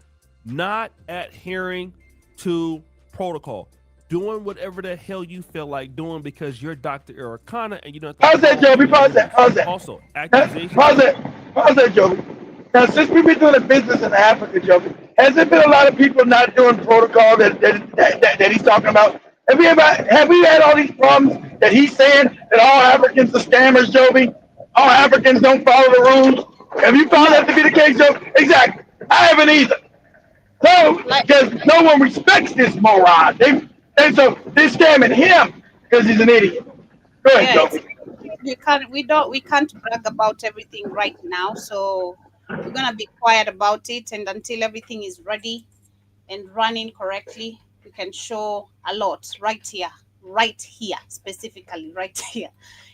Not adhering to protocol, doing whatever the hell you feel like doing because you're Dr. Arikana and you don't have Pause to that, follow Joby. any Pause that. rules. Pause that. Also, accusations. Pause that. Pause that, Joby. Now, since we've been doing a business in Africa, Joby, has there been a lot of people not doing protocol that he's talking about? Have we had all these problems that he's saying that all Africans are scammers, Joby? All Africans don't follow the rules? Have you found that to be the case, Joby? Exactly. I haven't either. So, like because no one respects this moron. So they're scamming him because he's an idiot. Go ahead, yeah, it's Joby. we can't brag about everything right now. So we're gonna be quiet about it, and until everything is ready and running correctly, we can show a lot right here, specifically right here.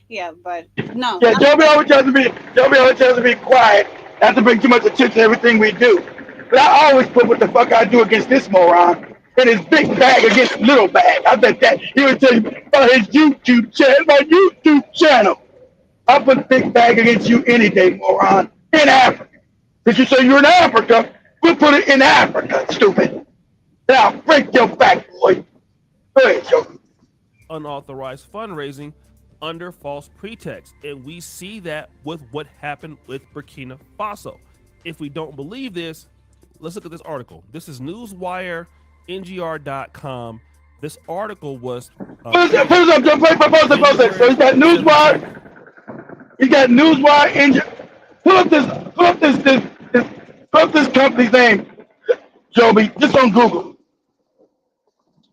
Yeah, but no, Yeah, Joby always tries to be quiet, not to bring too much attention to everything we do. But I always put what the fuck I do against this moron in his big bag against little bag. I bet that he would tell you about his YouTube channel, my YouTube channel. I put big bag against you any day, moron. In Africa. Did you say you're in Africa? We'll put it in Africa, stupid. Now break your back, boy. Go ahead, Joby. Unauthorized fundraising under false pretext. And we see that with what happened with Burkina Faso. If we don't believe this, let's look at this article. This is Newswire, NGR.com. This article was Put it up, Joe. Pause it. So he's got Newswire. He got Newswire engine. Pull up this company's name, Joby, just on Google,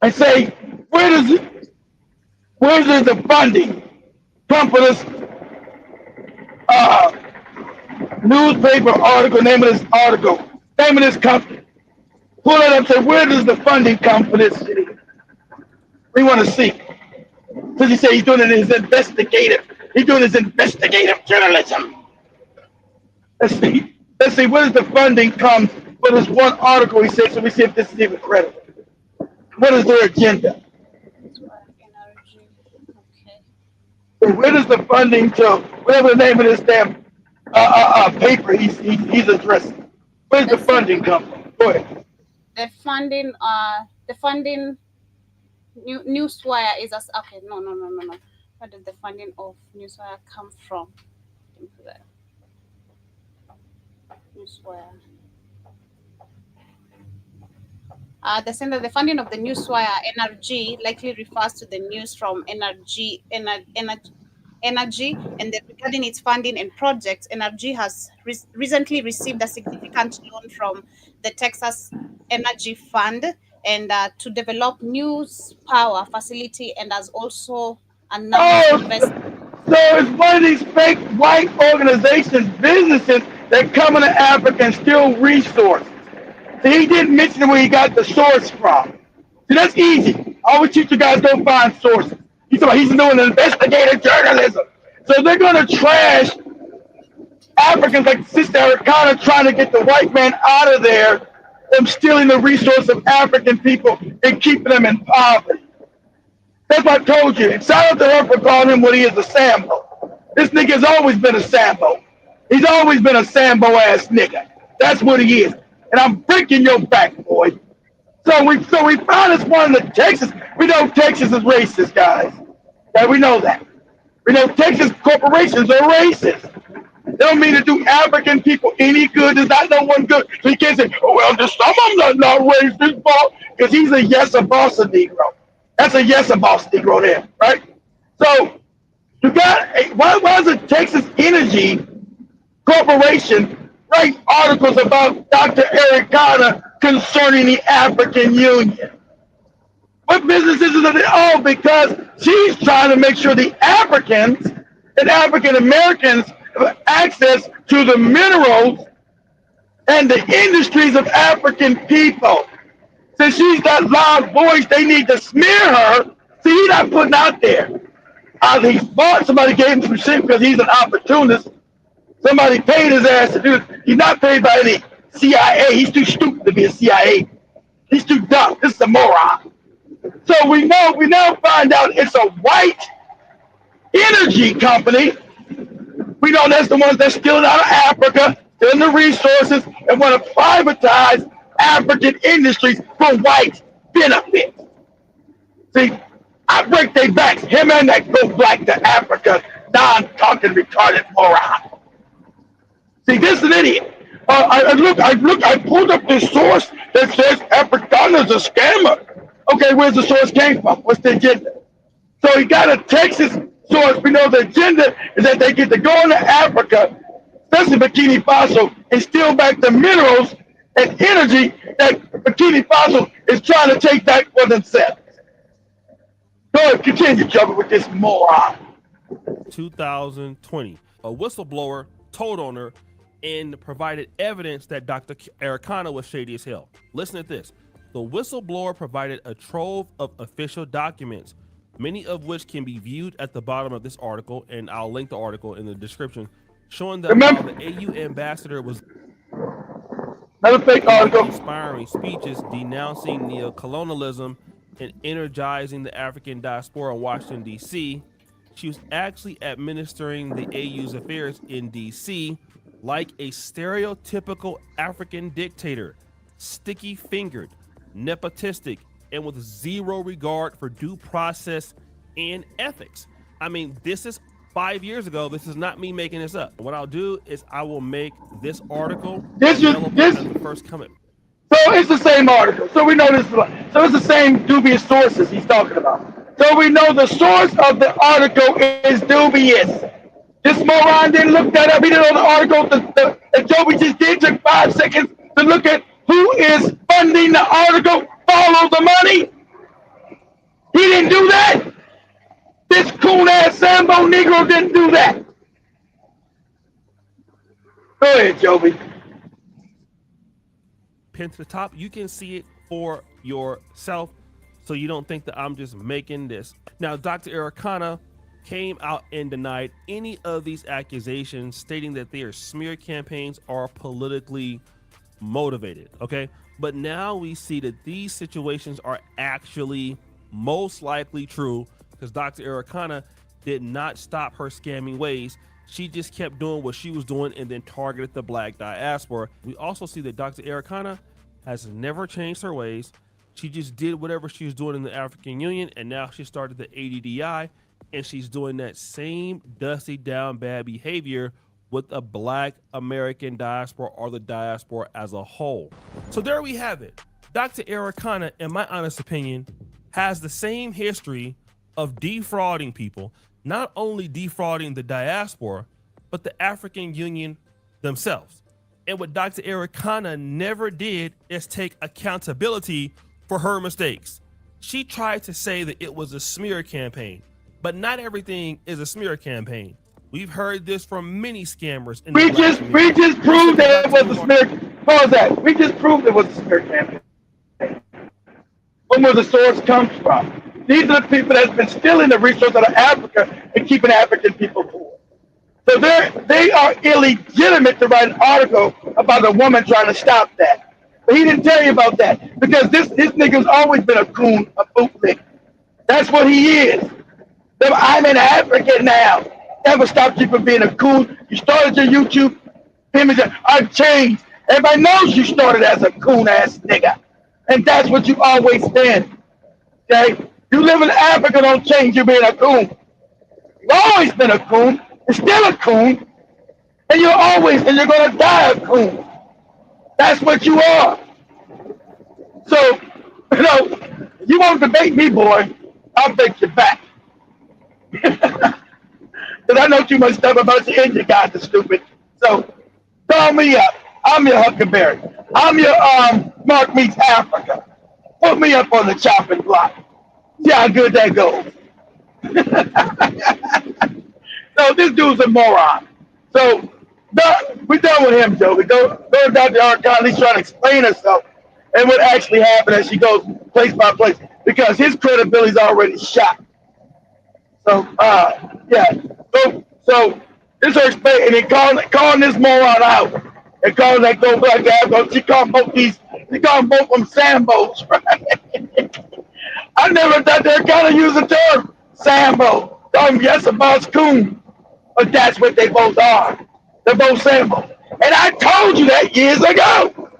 and say where does the funding come for this uh, newspaper article? Name of this article, name of this company. Pull it up. Say where does the funding come for this city? We want to see. Because he said he's doing it in his investigative. He's doing his investigative journalism. Let's see. Let's see. Where does the funding come for this one article? He said. So we see if this is even credible. What is their agenda? energy. Okay. Where does the funding to whatever the name of this damn paper he's addressing? Where does the funding come from? Go ahead. The funding Newswire is as okay. No. Where did the funding of Newswire come from? Newswire. The funding of the Newswire NRG likely refers to the news from NRG, and then regarding its funding and projects, NRG has recently received a significant loan from the Texas Energy Fund and to develop news power facility, and has also announced investment. So it's one of these fake white organizations, businesses that come into Africa and steal resources. So he didn't mention where he got the source from. See, that's easy. I always teach you guys don't find sources. He's doing investigative journalism. So they're going to trash Africans like Sister Arikana trying to get the white man out of there from stealing the resource of African people and keeping them in poverty. That's what I told you. And shout out to her for calling him what he is, a Sambo. This nigga's always been a Sambo. He's always been a Sambo-ass nigga. That's what he is. And I'm breaking your back, boy. So we found this one in the Texas. We know Texas is racist, guys. Yeah, we know that. We know Texas corporations are racist. They don't mean to do African people any good. There's not no one good. So you can't say, oh, well, there's some of them not racist, because he's a yes-a-boss Negro. That's a yes-a-boss Negro there, right? So you got, why is it Texas Energy Corporation write articles about Dr. Arikana concerning the African Union? What businesses is it? Oh, because she's trying to make sure the Africans and African Americans have access to the minerals and the industries of African people. Since she's got loud voice, they need to smear her. See, he's not putting out there. Either he's bought, somebody gave him some shit because he's an opportunist. Somebody paid his ass to do it. He's not paid by any CIA. He's too stupid to be a CIA. He's too dumb. This is a moron. So we now find out it's a white energy company. We know that's the ones that's stealing out of Africa, stealing the resources, and want to privatize African industries for white benefit. See, I break their backs. Him and that go black to Africa, non-talking retarded moron. See, this is an idiot. I pulled up this source that says Africana's a scammer. Okay, where's the source came from? What's the agenda? So he got a Texas source. We know the agenda is that they get to go into Africa, especially Burkina Faso, and steal back the minerals and energy that Burkina Faso is trying to take back for themselves. Go ahead, continue, Joker, with this moron. 2020, a whistleblower told on her and provided evidence that Dr. Arikana was shady as hell. Listen to this. The whistleblower provided a trove of official documents, many of which can be viewed at the bottom of this article, and I'll link the article in the description, showing that while the AU ambassador was another fake article, inspiring speeches denouncing neocolonialism and energizing the African diaspora in Washington, D.C., she was actually administering the AU's affairs in D.C. like a stereotypical African dictator, sticky-fingered, nepotistic, and with zero regard for due process and ethics. I mean, this is 5 years ago. This is not me making this up. What I'll do is I will make this article available as the first comment. So it's the same article. So we know this. So it's the same dubious sources he's talking about. So we know the source of the article is dubious. This moron didn't look that up. He didn't know the article that Joby just did. Took 5 seconds to look at who is funding the article. Follow the money. He didn't do that. This coon-ass Sambo Negro didn't do that. Go ahead, Joby. Pin to the top. You can see it for yourself, so you don't think that I'm just making this. Now, Dr. Arikana came out and denied any of these accusations, stating that they are smear campaigns or politically motivated. Okay, but now we see that these situations are actually most likely true, because Dr. Arikana did not stop her scamming ways. She just kept doing what she was doing and then targeted the black diaspora. We also see that Dr. Arikana has never changed her ways. She just did whatever she was doing in the African Union, and now she started the ADDI, and she's doing that same dusty down bad behavior with a black American diaspora, or the diaspora as a whole. So there we have it. Dr. Arikana, in my honest opinion, has the same history of defrauding people, not only defrauding the diaspora, but the African Union themselves. And what Dr. Arikana never did is take accountability for her mistakes. She tried to say that it was a smear campaign, but not everything is a smear campaign. We've heard this from many scammers. We just proved that it was a smear. What was that? We just proved it was a smear campaign. Where the source comes from. These are the people that's been stealing the resources out of Africa and keeping African people poor. So they are illegitimate to write an article about a woman trying to stop that. But he didn't tell you about that because this nigga's always been a coon, a bootleg. That's what he is. I'm in Africa now. Never stopped you from being a coon. You started your YouTube image. I've changed. Everybody knows you started as a coon ass nigga. And that's what you always been. Okay? You live in Africa, don't change you being a coon. You've always been a coon. You're still a coon. And you're going to die a coon. That's what you are. So, you won't debate me, boy. I'll bet you back. Because I know too much stuff about the Indian guys are stupid. So, call me up. I'm your Huckleberry. I'm your Mark Meets Africa. Put me up on the chopping block. See how good that goes. So this dude's a moron. So we're done with him, Joe. We go to Dr.Arikana. He's trying to explain herself and what actually happened as she goes place by place because his credibility's already shot. So yeah. So this is her explain, and then calling this moron out. And calling that go black guy, she called both them Sambos, right? I never thought they kind of use the term Sambo. Call them yes about coon, but that's what they both are. They're both Sambo. And I told you that years ago.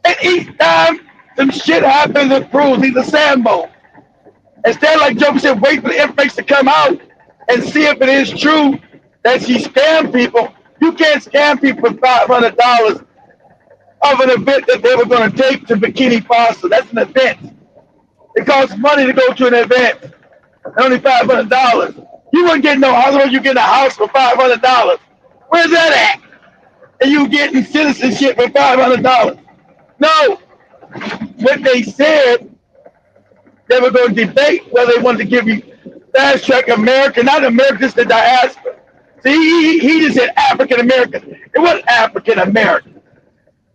And each time some shit happens, it proves he's a Sambo. Instead, like Joe said, wait for the information to come out and see if it is true that she scammed people. You can't scam people for $500 of an event that they were going to take to Bikini Faso. That's an event. It costs money to go to an event. Only $500. You wouldn't get no house. You get a house for $500. Where's that at? And you getting citizenship for $500? No. What they said, they were going to debate whether they wanted to give you fast track America, not America, just the diaspora. See, he just said African American. It wasn't African American.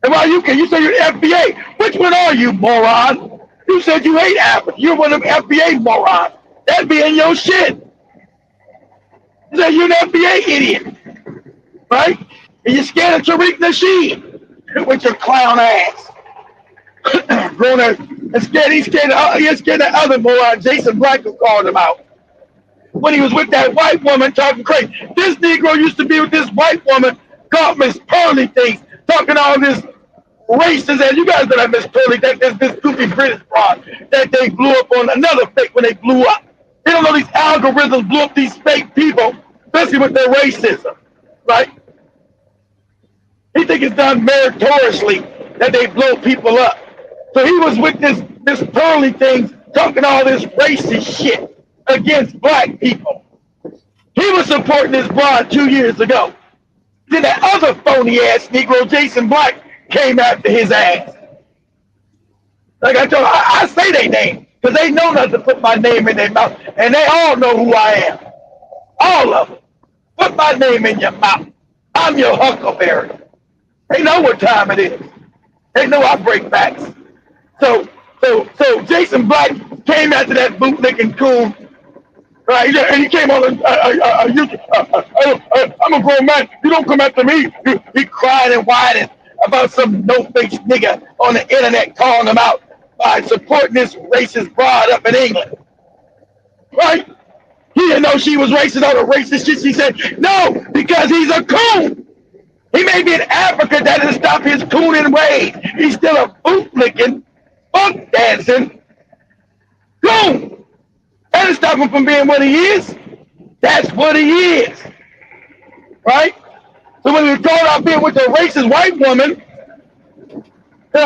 And why you say you're FBA? Which one are you, moron? You said you hate Africa. You're one of them FBA morons. That'd be in your shit. You said you're an FBA idiot, right? And you're scared of Tariq Nasheed with your clown ass. Grown up and scared. He's scared of that other moron, Jason Black, who called him out. When he was with that white woman talking crazy. This Negro used to be with this white woman called Miss Pearly things, talking all this racist, and you guys know that Miss Pearly, this goofy British broad that they blew up on another fake when they blew up. They don't know these algorithms blew up these fake people, especially with their racism, right? He think it's done meritoriously that they blow people up. So he was with this Miss Pearly things, talking all this racist shit against black people. He was supporting this broad 2 years ago. Then that other phony ass Negro, Jason Black, came after his ass. Like I told him, I say their name because they know not to put my name in their mouth, and they all know who I am. All of them. Put my name in your mouth. I'm your Huckleberry. They know what time it is. They know I break backs. So Jason Black came after that bootlicking coon. Right, and he came on YouTube. I'm a grown man. You don't come after me. He crying and whining about some no-face nigga on the internet calling him out by supporting this racist broad up in England. Right? He didn't know she was racist, all the racist shit she said. No, because he's a coon. He may be in Africa, that doesn't stop his cooning ways. He's still a bootlicking, funk dancing coon. That doesn't stop him from being what he is. That's what he is. Right? So when he was called out being with a racist white woman, as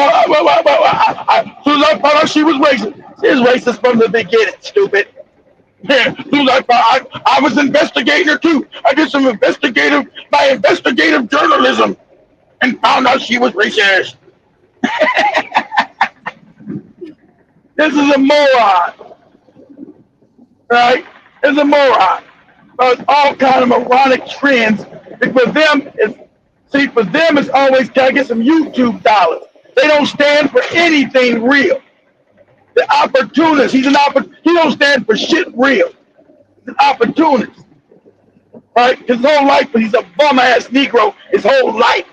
soon as I found out she was racist, she was racist from the beginning, stupid. Yeah, as soon as I was investigating her too. I did some investigative journalism and found out she was racist. This is a moron, right? It's a moron. It's all kind of moronic trends. For them, it's always trying to get some YouTube dollars. They don't stand for anything real. The opportunist. He don't stand for shit real. He's an opportunist. Right? His whole life, he's a bum ass Negro. His whole life.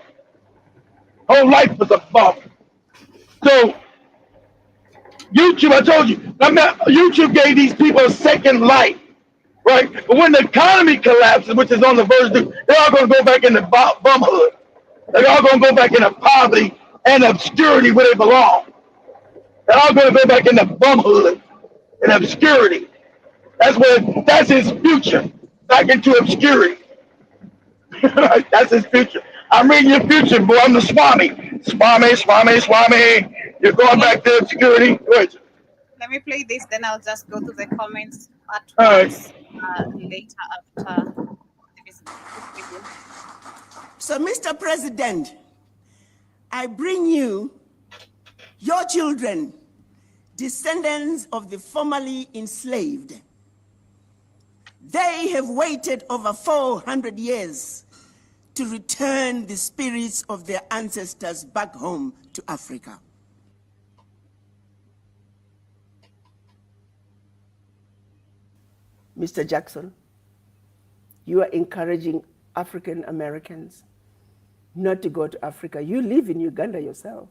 Whole life was a bum. So YouTube, I told you, YouTube gave these people a second life. Right? But when the economy collapses, which is on the verge, they're all going to go back into bumhood. They're all going to go back into poverty and obscurity where they belong. They're all going to go back into bumhood and obscurity. That's his future. Back into obscurity. That's his future. I'm reading your future, boy. I'm the Swami. Swami. You're going back to obscurity. Good. Let me play this, then I'll just go to the comments at once, later after this video. So, Mr. President, I bring you your children, descendants of the formerly enslaved. They have waited over 400 years to return the spirits of their ancestors back home to Africa. Mr. Jackson, you are encouraging African Americans not to go to Africa. You live in Uganda yourself.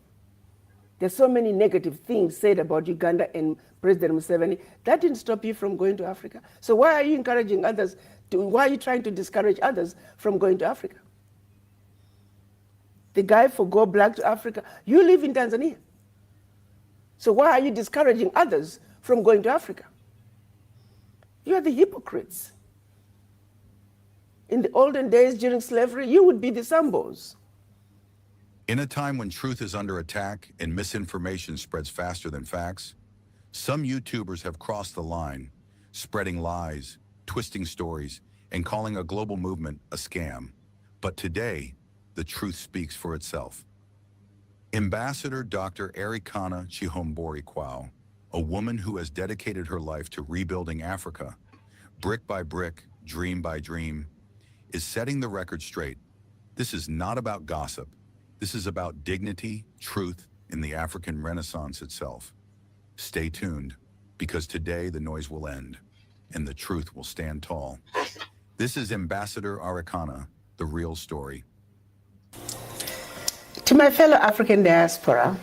There's so many negative things said about Uganda and President Museveni. That didn't stop you from going to Africa. So why are you encouraging others why are you trying to discourage others from going to Africa? The guy for Go Black to Africa, you live in Tanzania. So why are you discouraging others from going to Africa? You are the hypocrites. In the olden days during slavery, you would be the Sambos. In a time when truth is under attack and misinformation spreads faster than facts, some YouTubers have crossed the line, spreading lies, twisting stories, and calling a global movement a scam. But today, the truth speaks for itself. Ambassador Dr.Arikana Chihombori-Kwao, a woman who has dedicated her life to rebuilding Africa, brick by brick, dream by dream, is setting the record straight. This is not about gossip. This is about dignity, truth, and the African Renaissance itself. Stay tuned, because today the noise will end, and the truth will stand tall. This is Ambassador Arikana, the real story. To my fellow African diaspora,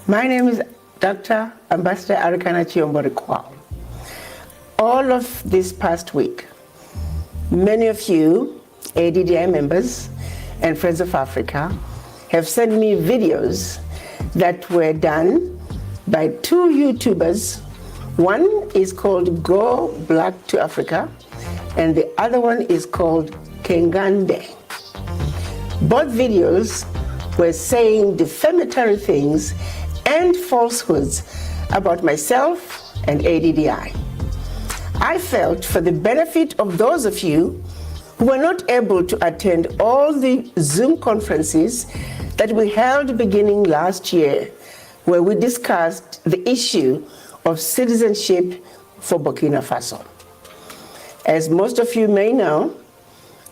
my name is Dr. Ambassador Arikana Chihombori-Kwao. All of this past week, many of you, ADDI members and Friends of Africa, have sent me videos that were done by two YouTubers. One is called Go Black to Africa, and the other one is called Keganda. Both videos were saying defamatory things and falsehoods about myself and ADDI. I felt, for the benefit of those of you who were not able to attend all the Zoom conferences that we held beginning last year, where we discussed the issue of citizenship for Burkina Faso. As most of you may know,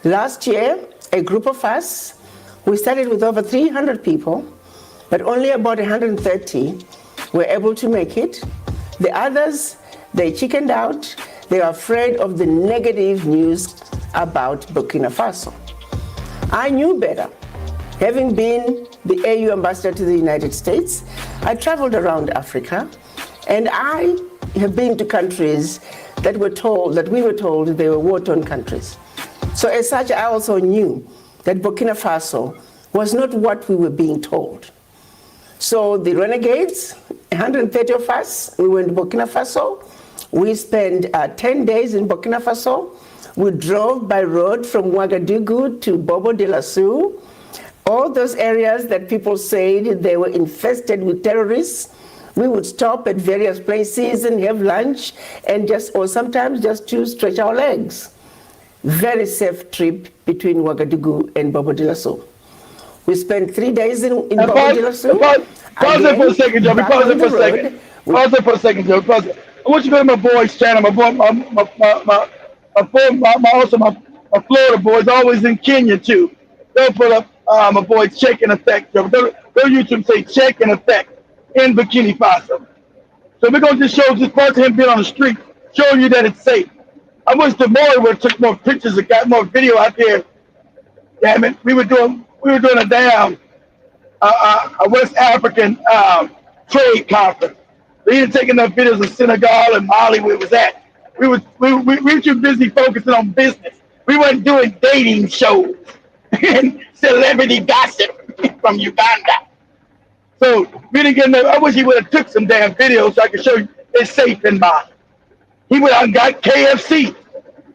last year, a group of us, we started with over 300 people, but only about 130 were able to make it. The others, they chickened out. They are afraid of the negative news about Burkina Faso. I knew better. Having been the AU ambassador to the United States, I traveled around Africa, and I have been to countries that we were told they were war-torn countries. So as such, I also knew that Burkina Faso was not what we were being told. So the renegades, 130 of us, we went to Burkina Faso. We spent 10 days in Burkina Faso. We drove by road from Ouagadougou to Bobo Dioulasso. All those areas that people said they were infested with terrorists, we would stop at various places and have lunch and or sometimes just to stretch our legs. Very safe trip between Ouagadougou and Bobo Dioulasso. We spent 3 days in Bobo Dioulasso. Pause it for a second, Joby. Pause it for a second. Pause it for a second, Joe. Pause it. I want you to go to my boy's channel. My boy, my Florida boys, always in Kenya too. They'll put up my boy Check in Effect. Joe. Go to YouTube, say Check in Effect in Burkina Faso. So we're gonna just show this part of him being on the street, showing you that it's safe. I wish the boy would have took more pictures and got more video out there. Damn it, we were doing a damn a West African trade conference. We didn't take enough videos of Senegal and Mali where it was at. We were too busy focusing on business. We weren't doing dating shows and celebrity gossip from Uganda. So we didn't get enough. I wish he would have took some damn videos so I could show you it's safe in Mali. He went out and got KFC.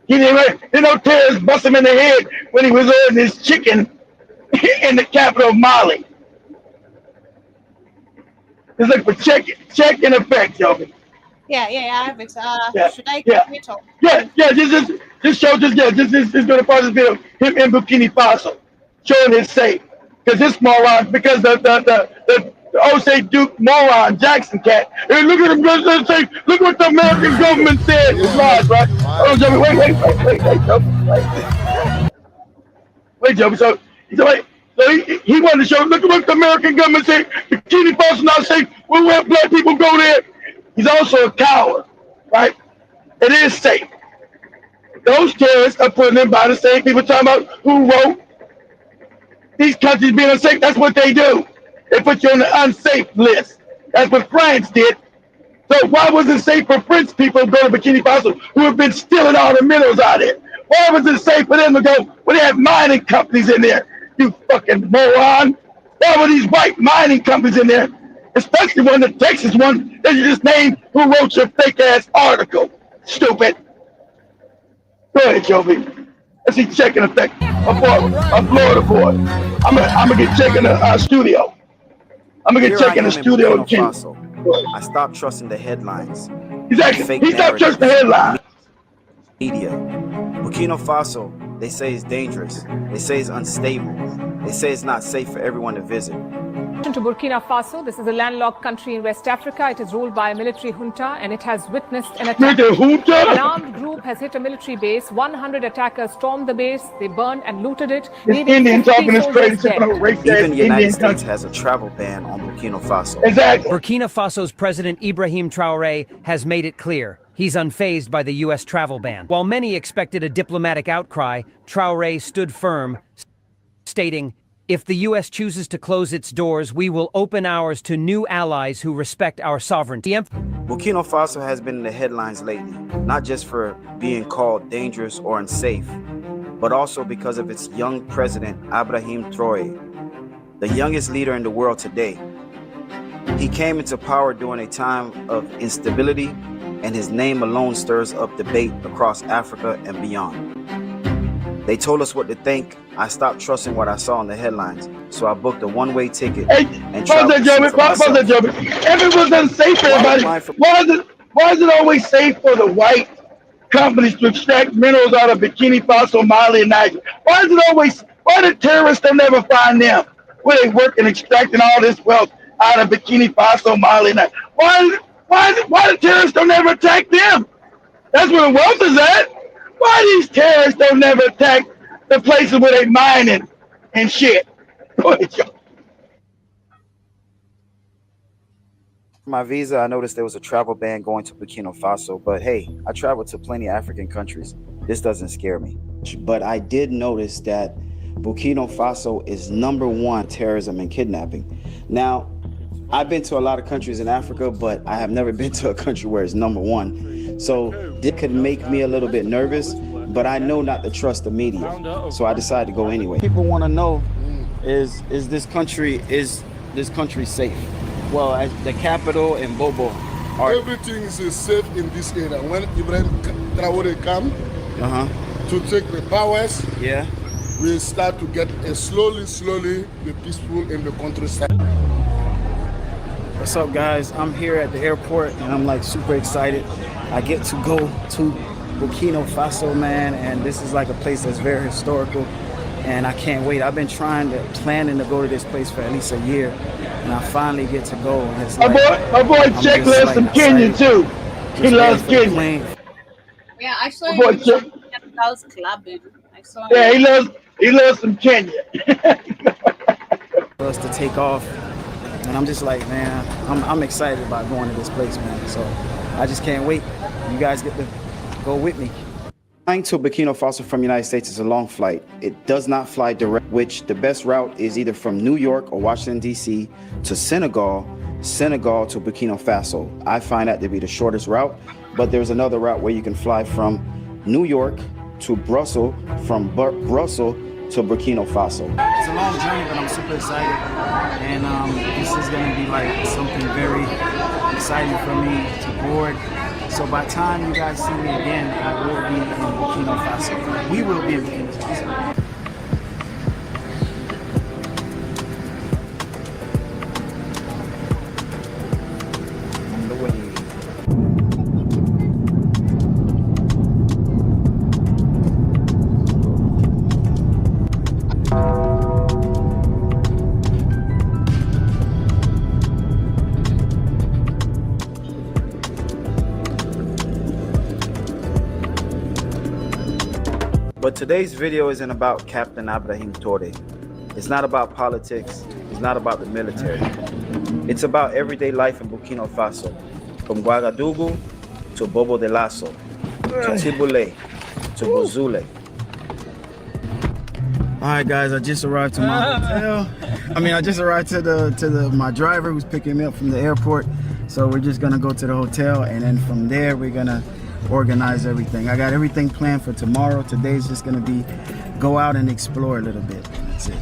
He didn't know terrorists bust him in the head when he was ordering his chicken in the capital of Mali. It's like for check in effect, yo. Yeah, I have it. Should I yeah. it or? Yeah, just show this gonna pause this video, him in Burkina Faso, showing his safe. Because this moron, because the Osei Duke moron Jackson cat. Hey, look at him just say, look what the American government said. It's lies, right? Oh, Joey, wait, Joey. Wait, Joey. So he wanted to show, look at what the American government said. Burkina Faso not safe. We let black people go there. He's also a coward, right? It is safe. Those terrorists are putting them by the same people talking about who wrote these countries being unsafe. That's what they do. They put you on the unsafe list. That's what France did. So why was it safe for French people to go to Burkina Faso who have been stealing all the minerals out of it? Why was it safe for them to go when they have mining companies in there? You fucking moron. Why were these white mining companies in there? Especially one, the Texas one that you just named, who wrote your fake ass article. Stupid. Go ahead, Joby. Let's see Check in Effect. A Florida boy. I'm gonna get Check in the studio. I'm gonna get Check in the studio in Kenya. I stopped trusting the headlines. Exactly. He stopped trusting the headlines. Media. Burkina Faso, they say it's dangerous. They say it's unstable. They say it's not safe for everyone to visit. To Burkina Faso, this is a landlocked country in West Africa. It is ruled by a military junta and it has witnessed an attack. An armed group has hit a military base. 100 attackers stormed the base. They burned and looted it. Indian talking is crazy. Even the United States has a travel ban on Burkina Faso. Exactly. Burkina Faso's President Ibrahim Traoré has made it clear he's unfazed by the U.S. travel ban. While many expected a diplomatic outcry, Traoré stood firm, stating, "If the U.S. chooses to close its doors, we will open ours to new allies who respect our sovereignty." Burkina Faso has been in the headlines lately, not just for being called dangerous or unsafe, but also because of its young president, Ibrahim Traoré, the youngest leader in the world today. He came into power during a time of instability, and his name alone stirs up debate across Africa and beyond. They told us what to think. I stopped trusting what I saw in the headlines, so I booked a one-way ticket and traveled to see for myself. If it was unsafe for everybody, why is it always safe for the white companies to extract minerals out of Burkina Faso, Mali, and Niger? Why do terrorists don't never find them? Where they work and extracting all this wealth out of Burkina Faso, Mali, and Niger? Why do terrorists don't never attack them? That's where the wealth is at. Why these terrorists don't never attack the places where they mining and shit? Go ahead, Joe. For my visa, I noticed there was a travel ban going to Burkina Faso, but hey, I traveled to plenty of African countries. This doesn't scare me. But I did notice that Burkina Faso is #1 terrorism and kidnapping. Now, I've been to a lot of countries in Africa, but I have never been to a country where it's #1. So this could make me a little bit nervous, but I know not to trust the media. So I decided to go anyway. People want to know, is this country safe? Well, at the capital in Bobo, everything is safe in this area. When Ibrahim Traoré come to take the powers, we start to get slowly the peaceful in the countryside. What's up, guys? I'm here at the airport and I'm like super excited. I get to go to Burkina Faso, man, and this is like a place that's very historical. and I can't wait. I've been planning to go to this place for at least a year, and I finally get to go. And it's my boy Chick loves some Kenya too. He loves Kenya. Yeah, I saw My boy you Chick. girls clubbing. I saw Yeah, you. he loves some Kenya. For us to take off, and I'm just like, man, I'm excited about going to this place, man. So I just can't wait. You guys get to go with me. Flying to Burkina Faso from the United States is a long flight. It does not fly direct, which the best route is either from New York or Washington, D.C. to Senegal to Burkina Faso. I find that to be the shortest route, but there's another route where you can fly from New York to Brussels, from Brussels to Burkina Faso. It's a long journey, but I'm super excited, and this is going to be like something very exciting for me to board. So by the time you guys see me again, I will be in Burkina Faso. We will be in Burkina Faso. On the way. But today's video isn't about Captain Ibrahim Traoré. It's not about politics. It's not about the military. It's about everyday life in Burkina Faso, from Ouagadougou to Bobo de Lasso, to Tiboulet, to Bouzoulé. All right, guys, I just arrived to my hotel. I just arrived to my driver who's picking me up from the airport. So we're just gonna go to the hotel, and then from there we're gonna organize everything. I got everything planned for tomorrow. Today's just gonna be go out and explore a little bit. That's it.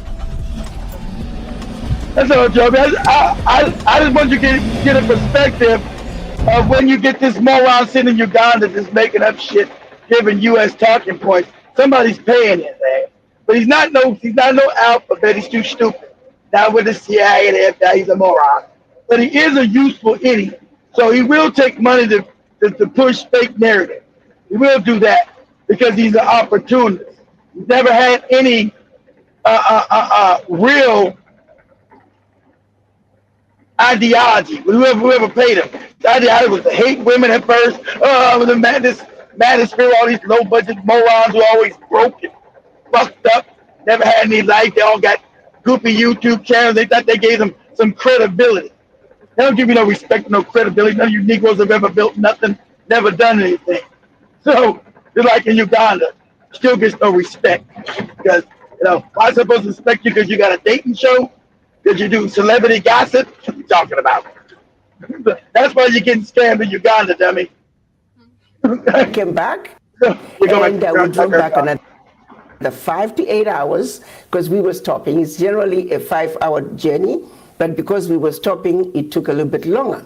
That's all, Joe. I just want you to get a perspective of when you get this moron sitting in Uganda just making up shit, giving U.S. talking points. Somebody's paying his ass, but he's not no alphabet. He's too stupid. Not with the CIA and the FBI. He's a moron, but he is a useful idiot. So he will take money to push fake narrative. He will do that because he's an opportunist. He's never had any real ideology. Whoever paid him. The ideology was to hate women at first. The madness spirit, all these low budget morons who are always broken, fucked up, never had any life. They all got goofy YouTube channels. They thought they gave them some credibility. They don't give you no respect, no credibility. None of you Negroes have ever built nothing, never done anything. So, just like in Uganda, still gets no respect. Because, why am I supposed to respect you because you got a dating show? Because you do celebrity gossip? What are you talking about? That's why you're getting scammed in Uganda, dummy. Came back, and we drove back another 5 to 8 hours because we were stopping. It's generally a 5-hour journey. But because we were stopping, it took a little bit longer.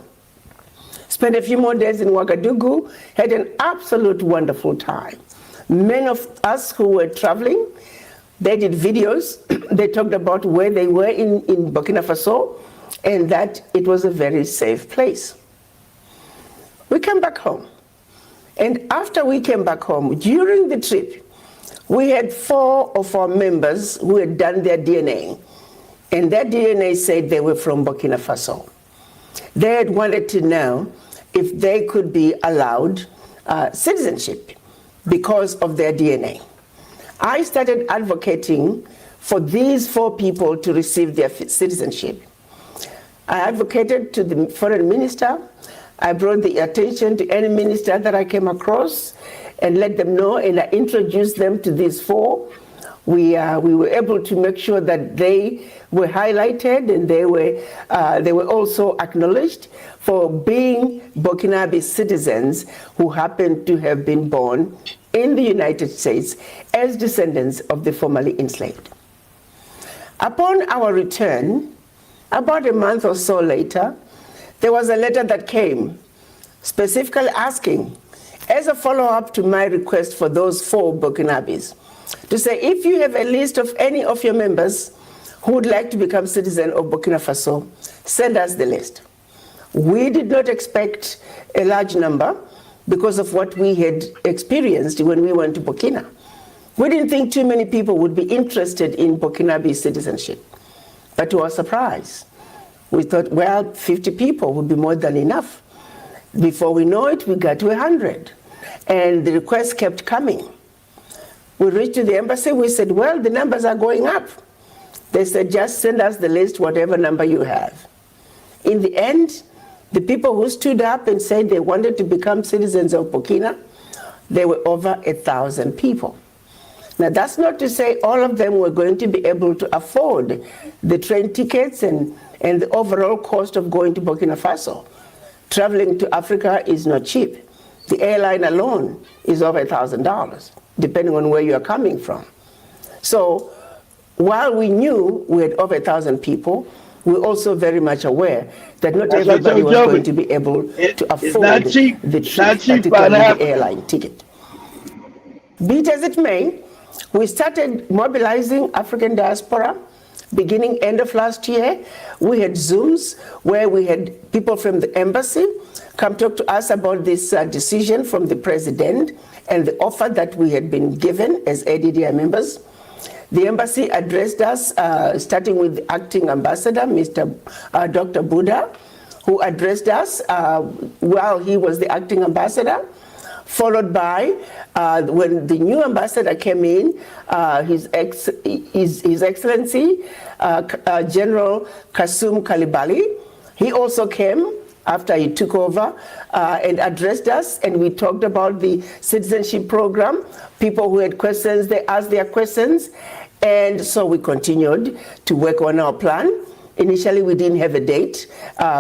Spent a few more days in Ouagadougou, had an absolute wonderful time. Many of us who were traveling, they did videos. They talked about where they were in Burkina Faso and that it was a very safe place. We came back home. And after we came back home, during the trip, we had 4 of our members who had done their DNA. And that DNA said they were from Burkina Faso. They had wanted to know if they could be allowed citizenship because of their DNA. I started advocating for these 4 people to receive their citizenship. I advocated to the foreign minister. I brought the attention to any minister that I came across and let them know, and I introduced them to these 4. We were able to make sure that they were highlighted and they were also acknowledged for being Burkinabe citizens who happened to have been born in the United States as descendants of the formerly enslaved. Upon our return, about a month or so later, there was a letter that came specifically asking, as a follow-up to my request for those 4 Burkinabes, to say, if you have a list of any of your members who would like to become citizen of Burkina Faso, send us the list. We did not expect a large number because of what we had experienced when we went to Burkina. We didn't think too many people would be interested in Burkinabe citizenship. But to our surprise, we thought, well, 50 people would be more than enough. Before we know it, we got to 100. And the requests kept coming. We reached to the embassy, we said, well, the numbers are going up. They said, just send us the list, whatever number you have. In the end, the people who stood up and said they wanted to become citizens of Burkina, there were over 1,000 people. Now, that's not to say all of them were going to be able to afford the train tickets and the overall cost of going to Burkina Faso. Traveling to Africa is not cheap. The airline alone is over $1,000, depending on where you are coming from. So while we knew we had over 1,000 people, we're also very much aware that not everybody was going to be able to afford the trip, particularly the airline ticket. Be it as it may, we started mobilizing African diaspora beginning end of last year. We had Zooms where we had people from the embassy come talk to us about this decision from the president and the offer that we had been given as ADDI members. The embassy addressed us, starting with the acting ambassador, Mr. Dr. Buddha, who addressed us while he was the acting ambassador, followed by, when the new ambassador came in, His Excellency, General Kasum Kalibali. He also came after he took over and addressed us, and we talked about the citizenship program. People who had questions, they asked their questions, and so we continued to work on our plan. Initially, we didn't have a date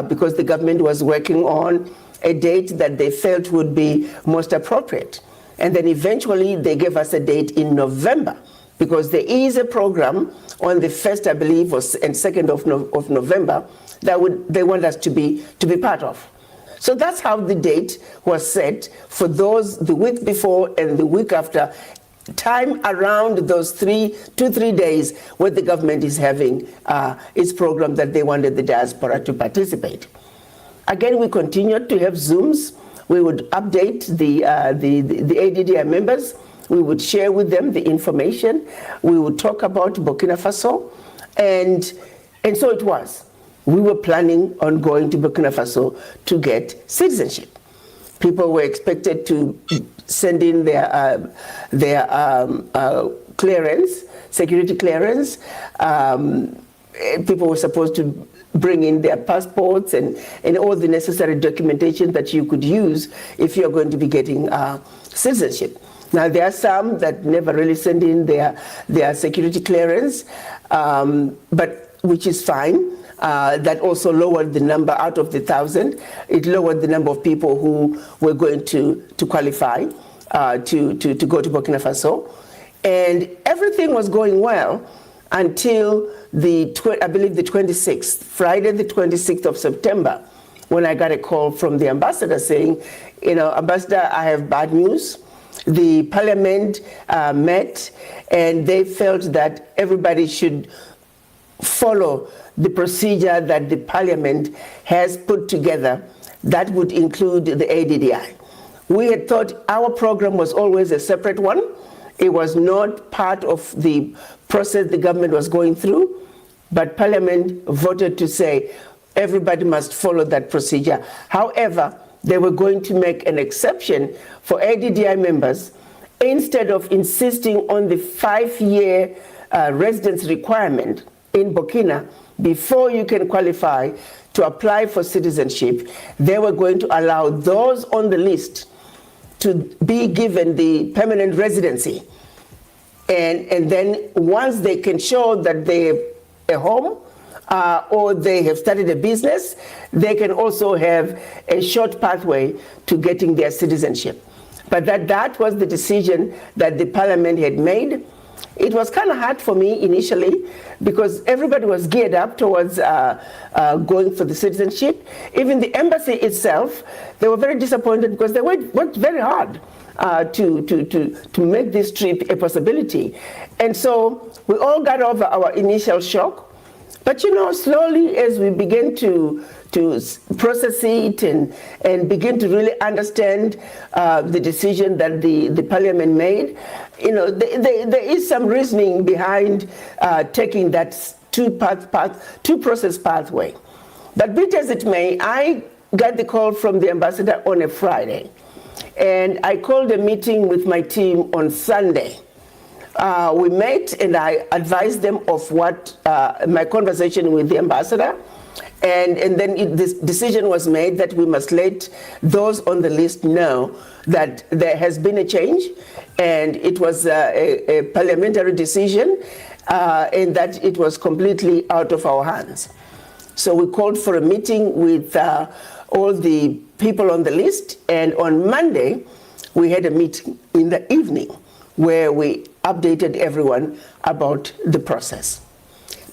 because the government was working on a date that they felt would be most appropriate. And then eventually they gave us a date in November, because there is a program on the 1st, I believe, and 2nd of November that they want us to be part of. So that's how the date was set for those, the week before and the week after, time around those 2-3 days where the government is having its program that they wanted the diaspora to participate. Again, we continued to have Zooms. We would update the ADDI members. We would share with them the information. We would talk about Burkina Faso. And so it was. We were planning on going to Burkina Faso to get citizenship. People were expected to send in their clearance, security clearance. People were supposed to bring in their passports and all the necessary documentation that you could use if you're going to be getting citizenship. Now, there are some that never really send in their security clearance, but which is fine. That also lowered the number out of the 1,000. It lowered the number of people who were going to qualify to go to Burkina Faso. And everything was going well until I believe the 26th, Friday the 26th of September, when I got a call from the ambassador saying, Ambassador, I have bad news. The parliament met and they felt that everybody should follow the procedure that the parliament has put together that would include the ADDI. We had thought our program was always a separate one. It was not part of the process the government was going through, but Parliament voted to say everybody must follow that procedure. However, they were going to make an exception for ADDI members. Instead of insisting on the 5-year residence requirement in Burkina before you can qualify to apply for citizenship, they were going to allow those on the list to be given the permanent residency. And then once they can show that they're a home or they have started a business, they can also have a short pathway to getting their citizenship. But that was the decision that the parliament had made. It was kind of hard for me initially because everybody was geared up towards going for the citizenship. Even the embassy itself, they were very disappointed because they worked very hard to make this trip a possibility. And so we all got over our initial shock. But slowly as we began to process it and begin to really understand the decision that the parliament made. There is some reasoning behind taking that two-process pathway. But be it as it may, I got the call from the ambassador on a Friday, and I called a meeting with my team on Sunday. We met and I advised them of what my conversation with the ambassador, and then this decision was made that we must let those on the list know that there has been a change, and it was a parliamentary decision, and that it was completely out of our hands. So we called for a meeting with all the people on the list, and on Monday we had a meeting in the evening where we updated everyone about the process.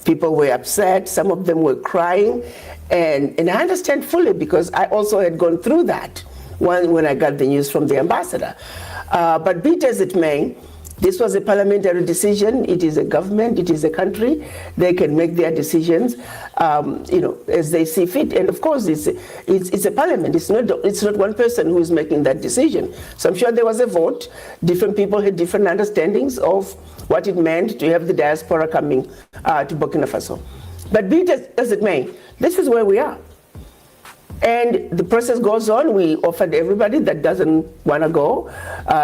People were upset, some of them were crying, and I understand fully because I also had gone through that when I got the news from the ambassador. But be it as it may, this was a parliamentary decision. It is a government, it is a country. They can make their decisions, as they see fit. And of course, it's a parliament. It's not one person who is making that decision. So I'm sure there was a vote. Different people had different understandings of what it meant to have the diaspora coming to Burkina Faso. But be it as it may, this is where we are. And the process goes on. We offered everybody that doesn't want to go.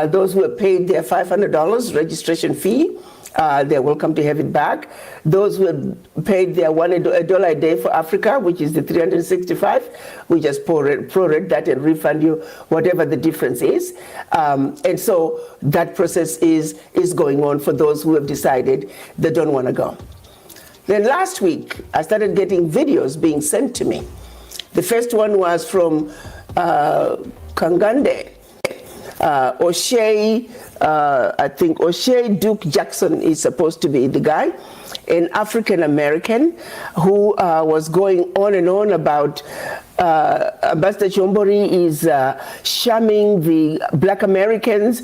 Those who have paid their $500 registration fee, they're welcome to have it back. Those who have paid their $1 a day for Africa, which is the $365, we just prorate that and refund you whatever the difference is. And so that process is going on for those who have decided they don't want to go. Then last week, I started getting videos being sent to me. The first one was from Keganda, O'Shea, I think O'Shea Duke Jackson is supposed to be the guy, an African American who was going on and on about Ambassador Chombori is shamming the Black Americans,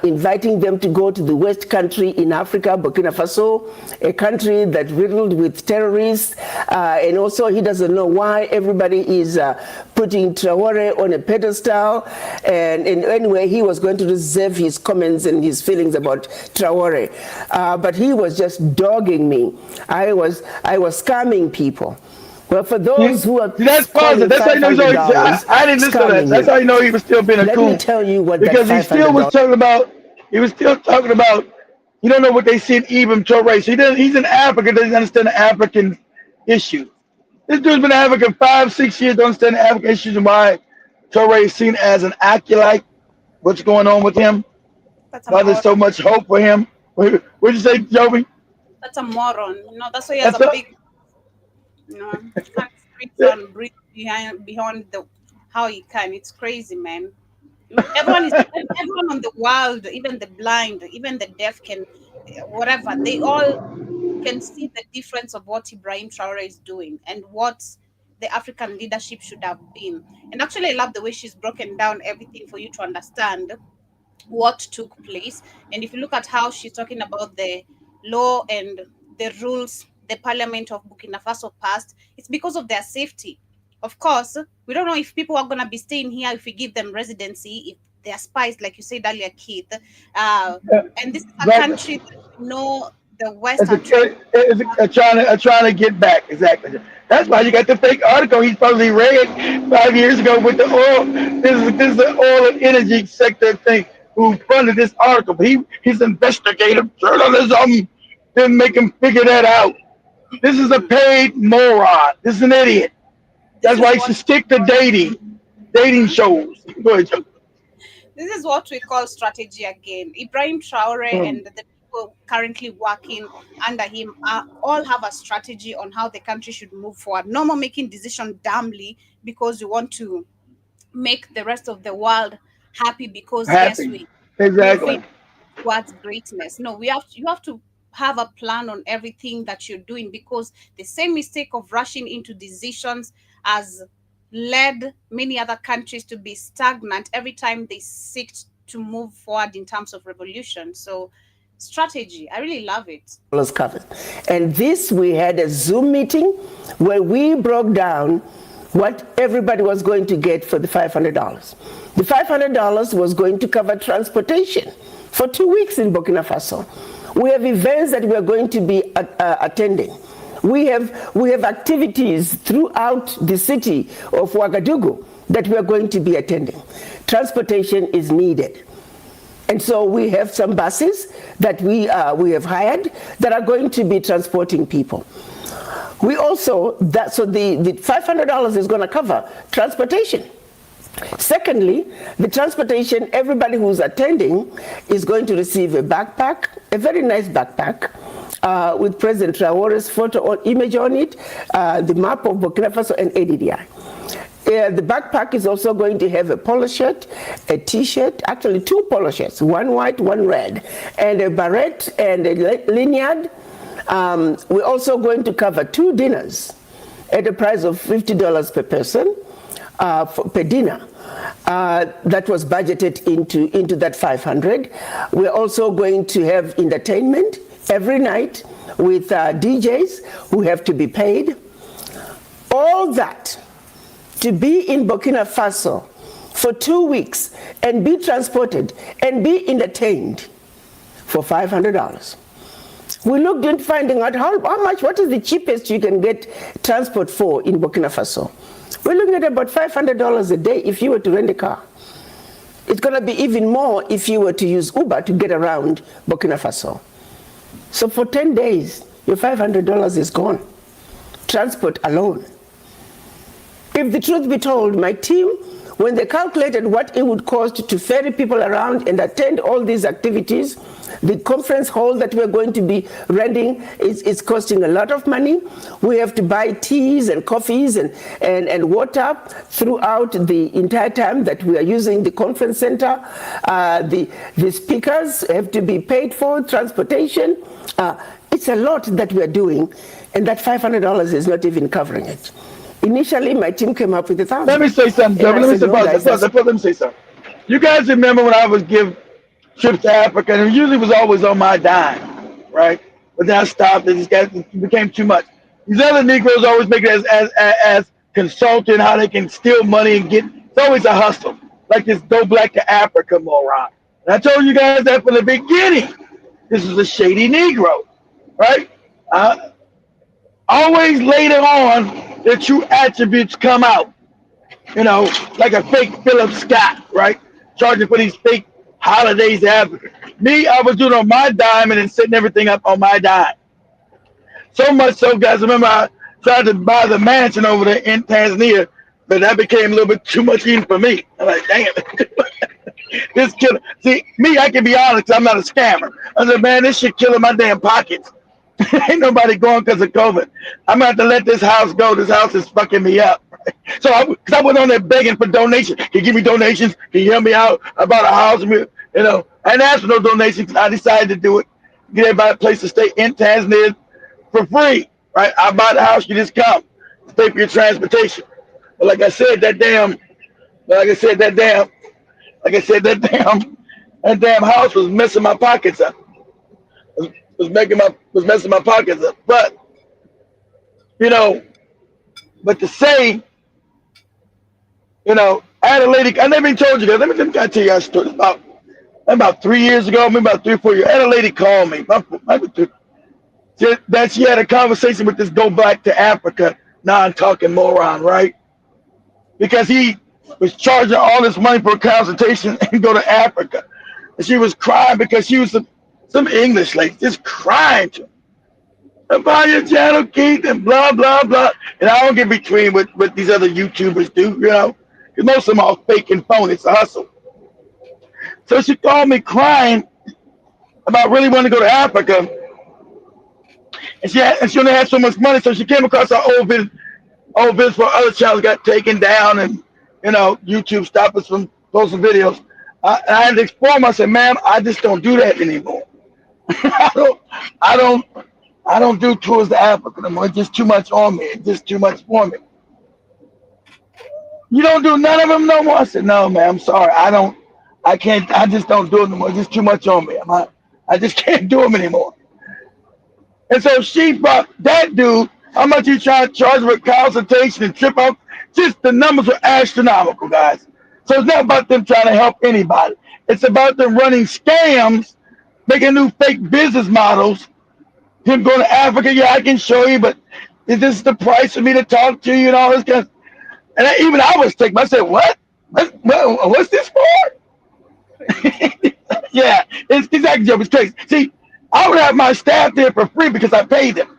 inviting them to go to the West country in Africa, Burkina Faso, a country that's riddled with terrorists, and also he doesn't know why everybody is putting Traore on a pedestal, and anyway, he was going to reserve his comments and his feelings about Traore, but he was just dogging me. I was scamming people. Well, for those who are that's positive. That's how you know. I didn't listen to that. That's how you know he was still being a coon. Let me tell you what because he still was talking about. He was still talking about. You don't know what they see in Ibn Traore. So he's in Africa. Doesn't understand the African issue. This dude's been in Africa 5-6 years. Don't understand the African issues and why Traore is seen as an acolyte. What's going on with him? Why there's so much hope for him? What'd you say, Joby? That's a moron. That's why he has a big. Can't breathe behind how he can. It's crazy, man. Everyone on the world, even the blind, even the deaf can, whatever. They all can see the difference of what Ibrahim Traore is doing and what the African leadership should have been. And actually, I love the way she's broken down everything for you to understand what took place. And if you look at how she's talking about the law and the rules the parliament of Burkina Faso passed, it's because of their safety. Of course, we don't know if people are going to be staying here if we give them residency, if they're spies, like you said earlier, Keith. And this is a country that the West are trying to get back. Exactly. That's why you got the fake article he supposedly read 5 years ago with the oil. This is the oil and energy sector thing who funded this article. He's investigative journalism. Didn't make him figure that out. This is a paid moron. This is an idiot. That's why he should stick to dating shows. Go ahead, Joe. This is what we call strategy again. Ibrahim Traore and the people currently working under him all have a strategy on how the country should move forward. No more making decisions dumbly because you want to make the rest of the world happy because yes, we towards greatness. No, you have to have a plan on everything that you're doing, because the same mistake of rushing into decisions has led many other countries to be stagnant every time they seek to move forward in terms of revolution. So strategy, I really love it. And this, we had a Zoom meeting where we broke down what everybody was going to get for the $500. The $500 was going to cover transportation for 2 weeks in Burkina Faso. We have events that we are going to be attending. We have activities throughout the city of Ouagadougou that we are going to be attending. Transportation is needed. And so we have some buses that we have hired that are going to be transporting people. We also, so the $500 is going to cover transportation. Secondly, the transportation, everybody who's attending is going to receive a backpack, a very nice backpack, with President Traore's photo or image on it, the map of Burkina Faso and ADDI. The backpack is also going to have a polo shirt, a t-shirt, actually 2 polo shirts, one white, one red, and a beret and a lanyard. We're also going to cover 2 dinners at a price of $50 per person per dinner. That was budgeted into that 500. We're also going to have entertainment every night with DJs who have to be paid. All that to be in Burkina Faso for 2 weeks and be transported and be entertained for $500. We looked into finding out how much, what is the cheapest you can get transport for in Burkina Faso. We're looking at about $500 a day if you were to rent a car. It's going to be even more if you were to use Uber to get around Burkina Faso. So for 10 days, your $500 is gone. Transport alone. If the truth be told, my team, when they calculated what it would cost to ferry people around and attend all these activities, the conference hall that we're going to be renting is costing a lot of money. We have to buy teas and coffees and water throughout the entire time that we are using the conference center. The speakers have to be paid for, transportation. It's a lot that we're doing, and that $500 is not even covering it. Initially, my team came up with $1,000. Let me say something, Let me say something. You guys remember when I was give trips to Africa, and it usually was always on my dime, right? But then I stopped, and it became too much. These other Negroes always make it as consulting, how they can steal money and get, it's always a hustle. Like this Go Black to Africa moron. And I told you guys that from the beginning. This is a shady Negro, right? Always later on, their true attributes come out. You know, like a fake Philip Scott, right? Charging for these fake holidays to Africa. Me, I was doing on my dime and then setting everything up on my dime. So much so, guys, remember I tried to buy the mansion over there in Tanzania, but that became a little bit too much even for me. I'm like, dang it. This killer. See, me, I can be honest, I'm not a scammer. I said, man, this shit killing my damn pockets. Ain't nobody going because of COVID. I'm going to have to let this house go. This house is fucking me up. So I went on there begging for donations. Can you give me donations? Can you help me out? I bought a house. You know, I didn't ask for no donations. I decided to do it. Get everybody a place to stay in Tanzania for free. Right? I bought a house. You just come. Pay for your transportation. But like I said, that damn house was messing my pockets up. Was messing my pockets up. But you know, but to say, you know, I had a lady, I never even told you guys, let me tell you a story. About 3 years ago, maybe about 3 or 4 years, I had a lady call me. That she had a conversation with this Go Back to Africa non-talking moron, right? Because he was charging all this money for a consultation and go to Africa. And she was crying because she was some English lady just crying to him about your channel, Keith, and blah, blah, blah. And I don't get between what these other YouTubers do, you know, because most of them are fake and phony. It's a hustle. So she called me crying about really wanting to go to Africa. And she only had so much money, so she came across our old vids for other channels got taken down, and, you know, YouTube stopped us from posting videos. I had to explain. I said, ma'am, I just don't do that anymore. I don't do tours to Africa anymore. It's just too much on me. It's just too much for me. You don't do none of them no more? I said, no, man, I'm sorry. I just don't do it anymore. It's just too much on me. I just can't do them anymore. And so she brought that dude, how much you trying to charge for consultation and trip out? just the numbers are astronomical, guys. So it's not about them trying to help anybody. It's about them running scams, making new fake business models. Him going to Africa, yeah, I can show you, but is this the price for me to talk to you and all this kind of, and even I was taken. I said, what? What's this for? Yeah, it's exactly, Joe. It's crazy. See, I would have my staff there for free because I paid them.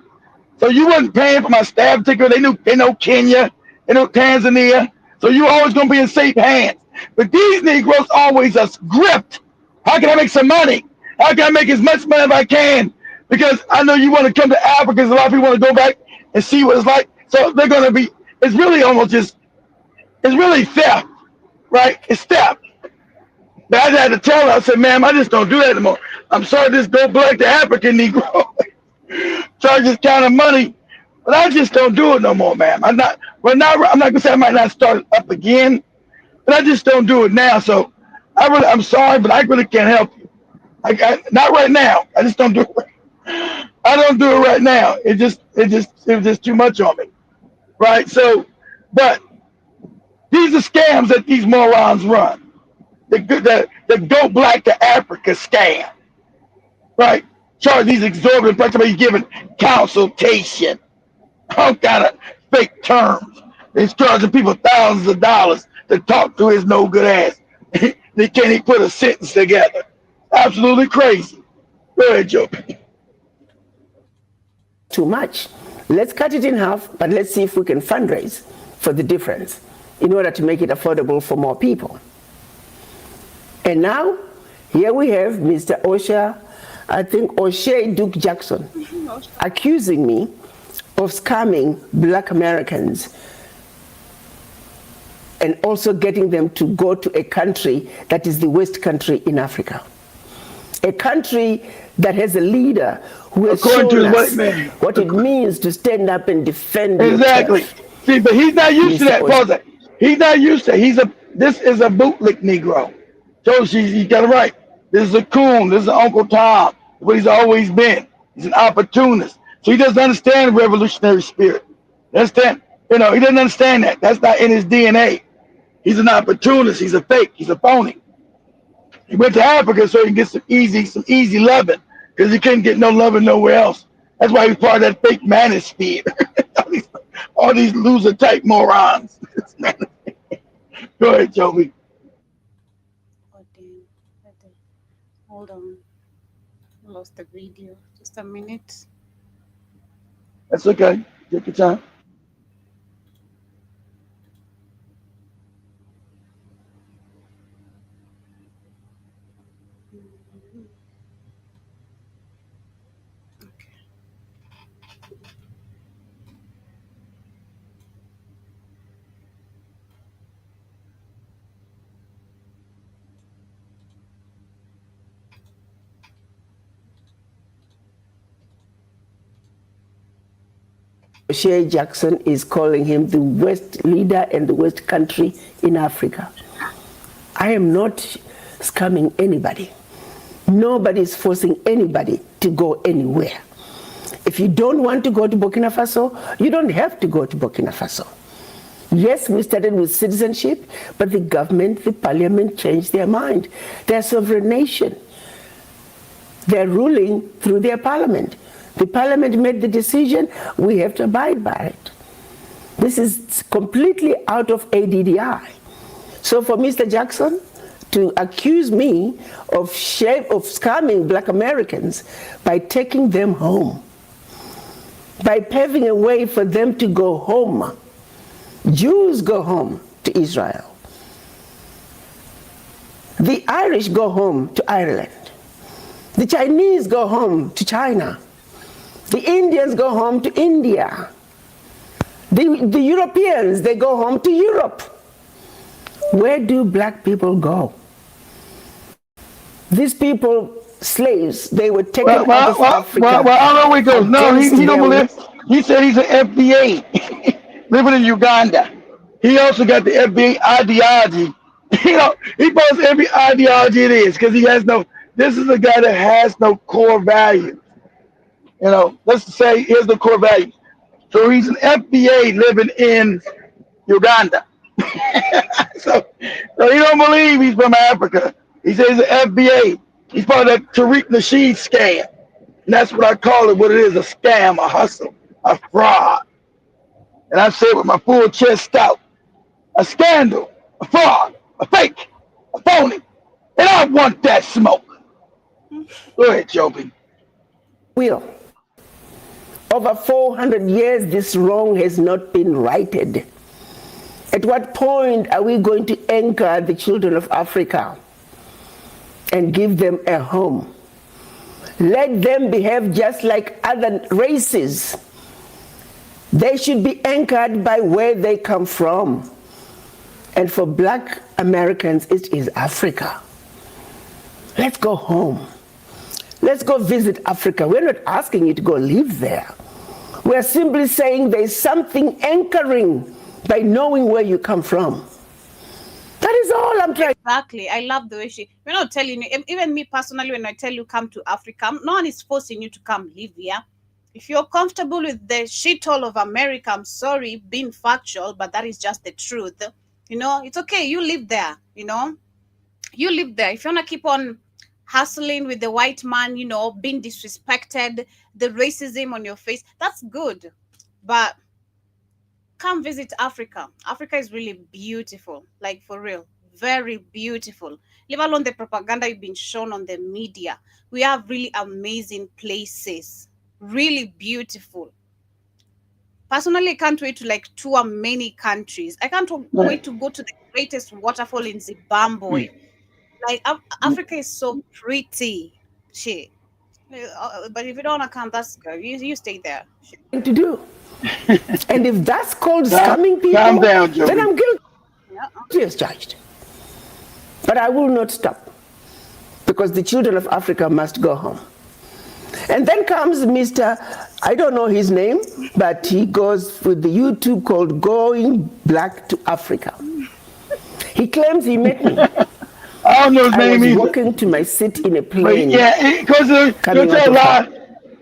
So you wasn't paying for my staff ticket. They know Kenya, they know Tanzania. So you're always gonna be in safe hands. But these Negroes always are gripped. How can I make some money? How can I make as much money as I can? Because I know you want to come to Africa, because a lot of people want to go back and see what it's like. So they're gonna be, it's really almost just, it's really theft, right? It's theft. But I had to tell her, I said, ma'am, I just don't do that anymore. I'm sorry, this go black to African Negro. Charge this kind of money, but I just don't do it no more, ma'am. I'm not gonna say I might not start it up again, but I just don't do it now. So I'm sorry, but I really can't help you. Not right now. I just don't do it. I don't do it right now. It was just too much on me, right? So, but these are scams that these morons run. The go black to Africa scam, right? Charge these exorbitant prices. He's giving consultation, all kind of fake terms. He's charging people thousands of dollars to talk to his no good ass. They can't even put a sentence together. Absolutely crazy. Go ahead, Joe. Too much. Let's cut it in half, but let's see if we can fundraise for the difference in order to make it affordable for more people. And now, here we have Mr. O'Shea Duke Jackson, accusing me of scamming black Americans and also getting them to go to a country that is the worst country in Africa. A country that has a leader who has shown us what it means to stand up and defend exactly. See, but he's not used to that, Paul. He's not used to it. This is a bootlick Negro. So he got it right. This is a coon. This is Uncle Tom. What he's always been. He's an opportunist. So he doesn't understand revolutionary spirit. Understand? He doesn't understand that. That's not in his DNA. He's an opportunist. He's a fake. He's a phony. He went to Africa so he can get some easy loving, because he couldn't get no loving nowhere else. That's why he's part of that fake manosphere. all these loser type morons. Go ahead, Joey. Hold on. Lost the video. Just a minute. That's okay. Take your time. O'Shea Jackson is calling him the worst leader and the worst country in Africa. I am not scamming anybody. Nobody is forcing anybody to go anywhere. If you don't want to go to Burkina Faso, you don't have to go to Burkina Faso. Yes, we started with citizenship, but the government, the parliament changed their mind. They're a sovereign nation. They're ruling through their parliament. The parliament made the decision, we have to abide by it. This is completely out of ADDI. So for Mr. Jackson to accuse me of scamming black Americans by taking them home, by paving a way for them to go home. Jews go home to Israel. The Irish go home to Ireland. The Chinese go home to China. The Indians go home to India. The Europeans, they go home to Europe. Where do black people go? These people, slaves, they were taken out of Africa. Well, I don't know where he goes. No, he don't believe. He said he's an FBA living in Uganda. He also got the FBA ideology. He posts every ideology it is, because he has no, this is a guy that has no core value. Let's say here's the core value. So he's an FBA living in Uganda. so he don't believe he's from Africa. He says the FBA. He's part of the Tariq Nasheed scam. And that's what I call it, what it is, a scam, a hustle, a fraud. And I say it with my full chest out. A scandal, a fraud, a fake, a phony. And I want that smoke. Go ahead, Joby. Will. Over 400 years, this wrong has not been righted. At what point are we going to anchor the children of Africa and give them a home? Let them behave just like other races. They should be anchored by where they come from. And for Black Americans, it is Africa. Let's go home. Let's go visit Africa. We're not asking you to go live there. We're simply saying there's something anchoring by knowing where you come from. That is all I'm trying. Exactly. I love the way we're not telling you, even me personally, when I tell you come to Africa, no one is forcing you to come live here. If you're comfortable with the shithole of America, I'm sorry, being factual, but that is just the truth. You know, it's okay. You live there, you know. You live there. If you want to keep on hustling with the white man, you know, being disrespected, the racism on your face, that's good. But come visit Africa. Africa is really beautiful, like for real, very beautiful. Leave alone the propaganda you've been shown on the media. We have really amazing places, really beautiful. Personally, I can't wait to like tour many countries. I can't wait to go to the greatest waterfall in Zimbabwe. Like Africa is so pretty, shit. But if you don't want to come, that's good. You stay there. To do. And if that's called scamming people, calm down, then I'm guilty as charged. But I will not stop, because the children of Africa must go home. And then comes Mr. I don't know his name, but he goes with the YouTube called Going Black to Africa. He claims he met me. I don't know his name either. Walking to my seat in a plane. Yeah, because they're going to lie.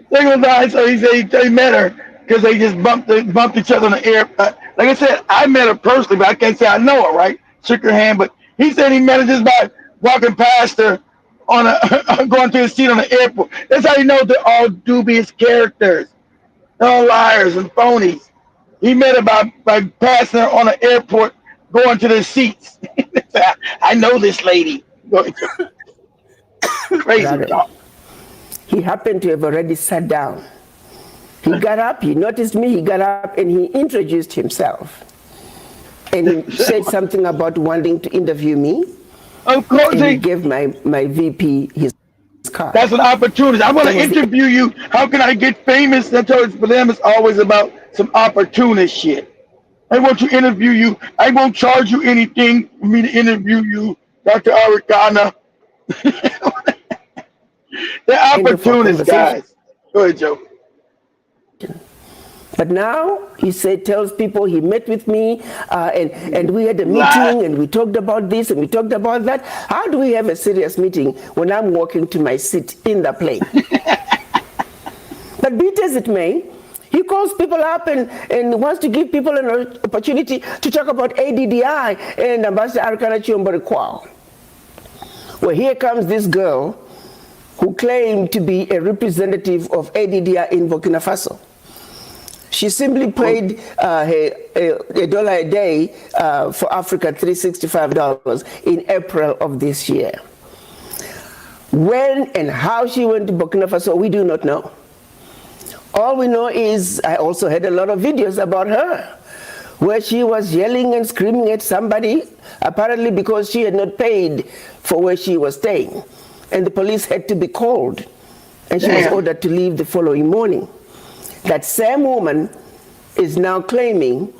They're going to lie. So he said they met her because they just bumped each other in the air. Like I said, I met her personally, but I can't say I know her, right? Shook her hand, but he said he met her just by walking past her on going to his seat on the airport. That's how you know they're all dubious characters. They're all liars and phonies. He met her by passing her on the airport, going to their seats. I know this lady. Crazy talk. He happened to have already sat down. He got up, he noticed me, he got up and he introduced himself. And he said something about wanting to interview me. Of course. And he gave my VP his card. That's an opportunity. I want to interview you. How can I get famous? That's always, for them, it's always about some opportunist shit. I want to interview you. I won't charge you anything for me to interview you, Dr.Arikana. They're opportunists, guys. Go ahead, Joe. But now he tells people he met with me and we had a meeting and we talked about this and we talked about that. How do we have a serious meeting when I'm walking to my seat in the plane? But be it as it may, he calls people up and wants to give people an opportunity to talk about ADDI and Ambassador Arikana Chiomborikwa. Well, here comes this girl who claimed to be a representative of ADDI in Burkina Faso. She simply paid $1 a day for Africa, $365 in April of this year. When and how she went to Burkina Faso, we do not know. All we know is I also had a lot of videos about her where she was yelling and screaming at somebody, apparently because she had not paid for where she was staying. And the police had to be called. And she was ordered to leave the following morning. That same woman is now claiming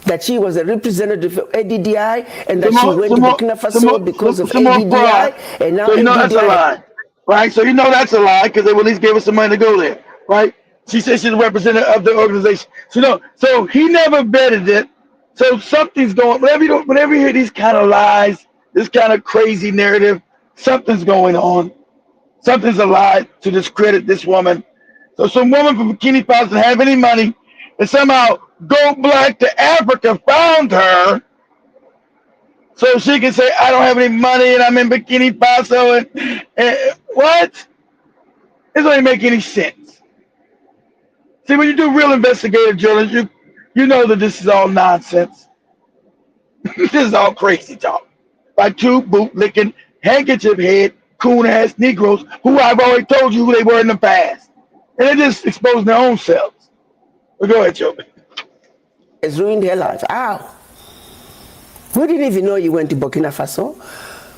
that she was a representative of ADDI and that she went to Burkina Faso because of ADDI. And now so you know that's a lie, right? So you know that's a lie because they will at least gave us some money to go there, right? She said she's a representative of the organization. So he never vetted it. So something's going. Whenever you hear these kind of lies, this kind of crazy narrative, something's going on. Something's a lie to discredit this woman. So some woman from Burkina Faso doesn't have any money and somehow Go Black to Africa found her so she can say, I don't have any money and I'm in Bikini Faso. And what? It doesn't make any sense. See, when you do real investigative journalism, you know that this is all nonsense. This is all crazy talk by two bootlicking, handkerchief head, coon ass Negroes who I've already told you who they were in the past. And they're just exposing their own selves. But go ahead, Joby. It's ruined her life. How? We didn't even know you went to Burkina Faso.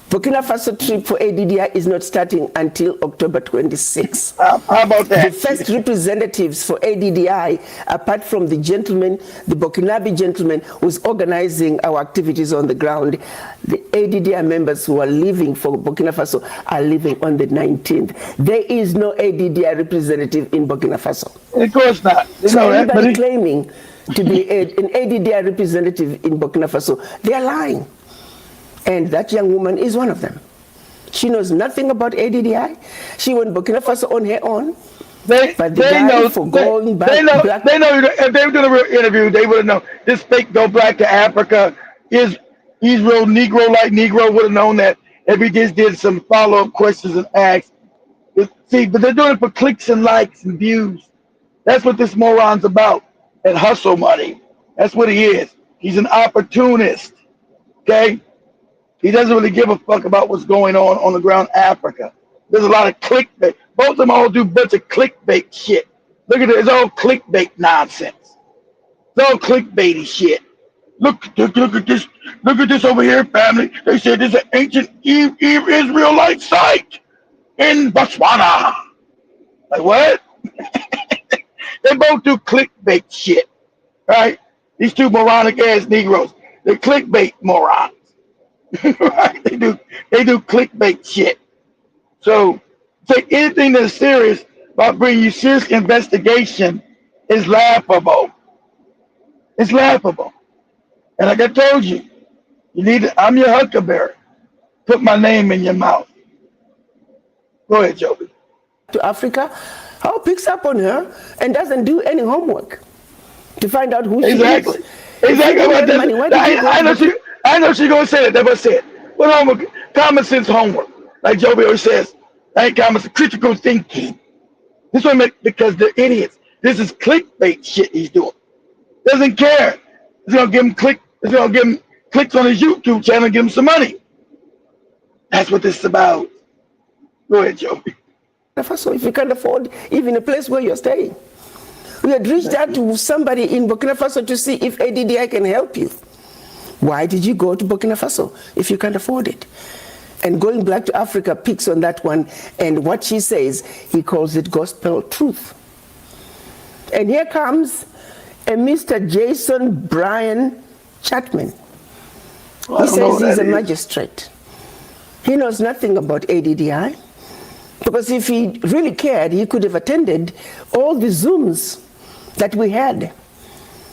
Burkina Faso trip for ADDI is not starting until October 26. How about that? The first representatives for ADDI, apart from the gentleman, the Burkinabe gentleman who's organizing our activities on the ground, the ADDI members who are leaving for Burkina Faso are leaving on the 19th. There is no ADDI representative in Burkina Faso. Of course not. So anybody claiming to be an ADDI representative in Burkina Faso, they're lying. And that young woman is one of them. She knows nothing about ADDI. She went Burkina Faso on her own. They know if they were doing a real interview, they would have known this fake Go Black to Africa he's real Negro like Negro would have known that if he just did some follow-up questions and asks. See, but they're doing it for clicks and likes and views. That's what this moron's about. And hustle money. That's what he is. He's an opportunist. Okay? He doesn't really give a fuck about what's going on the ground in Africa. There's a lot of clickbait. Both of them all do a bunch of clickbait shit. Look at it. It's all clickbait nonsense. It's all clickbaity shit. Look at this. Look at this over here, family. They said there's an ancient Israelite site in Botswana. Like what? They both do clickbait shit. Right? These two moronic ass Negroes. They're clickbait morons. Right? They do clickbait shit. So take anything that's serious about bringing you serious investigation is laughable. It's laughable. And like I told you, I'm your huckleberry. Put my name in your mouth. Go ahead, Joby. To Africa, how picks up on her and doesn't do any homework to find out who she is. Exactly. I know she's gonna say that. That's what I said. What homework? Common sense homework. Like Joby always says, that ain't common sense, critical thinking. This one because they're idiots. This is clickbait shit he's doing. Doesn't care. It's gonna give him clicks on his YouTube channel and give him some money. That's what this is about. Go ahead, Joby. So if you can't afford even a place where you're staying, we had reached out to somebody in Burkina Faso to see if ADDI can help you. Why did you go to Burkina Faso if you can't afford it? And Going Black to Africa picks on that one, and what she says, he calls it gospel truth. And here comes a Mr. Jason Brian Chapman. He says he's a magistrate. He knows nothing about ADDI, because if he really cared, he could have attended all the Zooms that we had.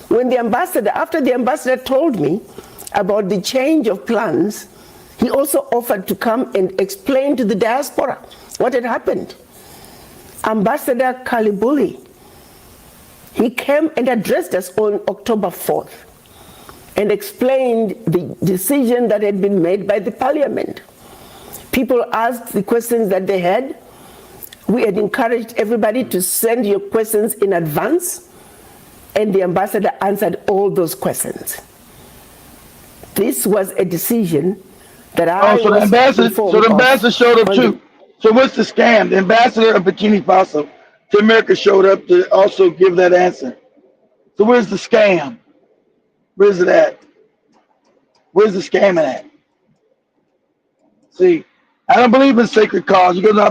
When the ambassador, after the ambassador told me about the change of plans, he also offered to come and explain to the diaspora what had happened. Ambassador Kalibuli, he came and addressed us on October 4th and explained the decision that had been made by the parliament. People asked the questions that they had. We had encouraged everybody to send your questions in advance, and the ambassador answered all those questions. This was a decision that so the ambassador showed up too. So what's the scam? The ambassador of Bikini Faso to America showed up to also give that answer. So where's the scam? Where's it at? Where's the scamming at? See, I don't believe in sacred cause. You go,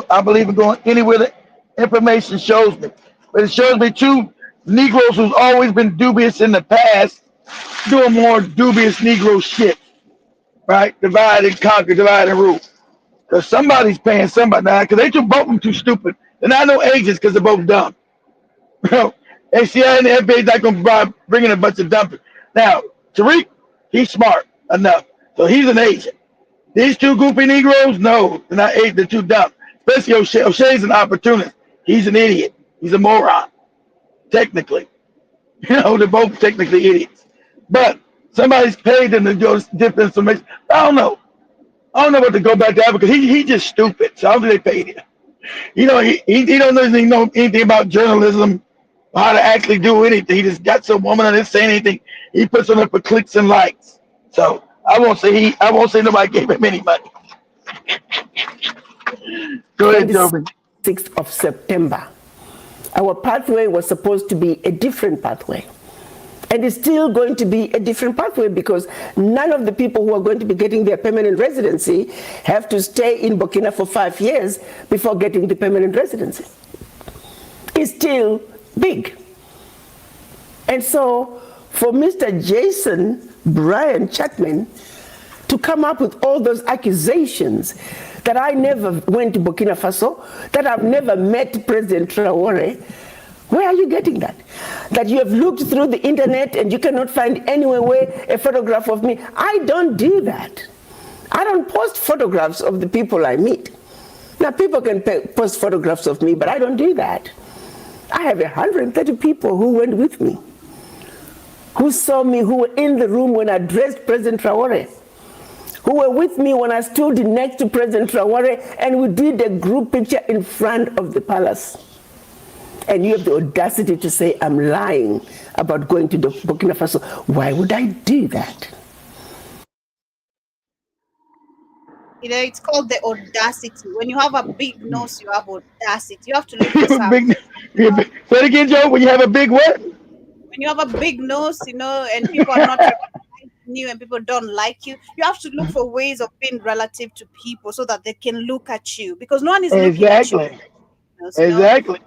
I believe in going anywhere the information shows me. But it shows me two Negroes who's always been dubious in the past doing more dubious Negro shit. Right? Divide and conquer, divide and rule. Because somebody's paying somebody now, because they both of them too stupid. They're not no agents because they're both dumb. ACI and the FBI not going to bring in a bunch of dumpers. Now, Tariq, he's smart enough. So he's an agent. These two goofy Negroes, no, they're not agents, they're too dumb. Especially O'Shea's an opportunist. He's an idiot. He's a moron, technically. You know, they're both technically idiots. But somebody's paid them to go dip information. I don't know. I don't know what to go back to that because he just stupid. So I don't think they paid him. You know, he don't know anything about journalism, how to actually do anything. He just got some woman and didn't say anything. He puts on it for clicks and likes. So I won't say nobody gave him any money. Go ahead, Joby. 6th of September. Our pathway was supposed to be a different pathway. And it's still going to be a different pathway because none of the people who are going to be getting their permanent residency have to stay in Burkina for 5 years before getting the permanent residency. It's still big. And so for Mr. Jason Brian Chapman to come up with all those accusations that I never went to Burkina Faso, that I've never met President Traore, where are you getting that? That you have looked through the internet and you cannot find anywhere a photograph of me. I don't do that. I don't post photographs of the people I meet. Now people can post photographs of me, but I don't do that. I have 130 people who went with me, who saw me, who were in the room when I addressed President Traore, who were with me when I stood next to President Traore and we did a group picture in front of the palace. And you have the audacity to say I'm lying about going to Burkina Faso. Why would I do that? You know, it's called the audacity. When you have a big nose, you have audacity. You have to look this up. Say it again, Joe. When you have a big what? When you have a big nose, you know, and people are not recognizing you and people don't like you, you have to look for ways of being relative to people so that they can look at you because no one is looking at you. Exactly.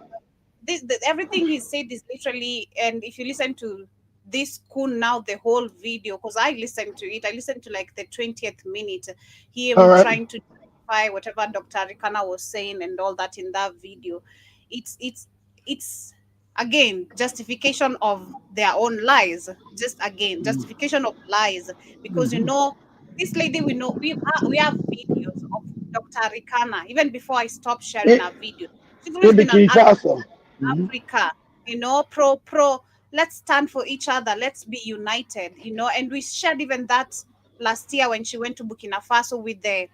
Everything he said is literally, and if you listen to this Kun now, the whole video, because I listened to it, I listened to like the 20th minute, him trying to justify whatever Dr. Arikana was saying and all that in that video. It's again justification of their own lies. Justification of lies because you know this lady, we know we have videos of Dr. Arikana even before I stopped sharing our video. She's always been an Africa, you know, pro, let's stand for each other, let's be united, you know, and we shared even that last year when she went to Burkina Faso with the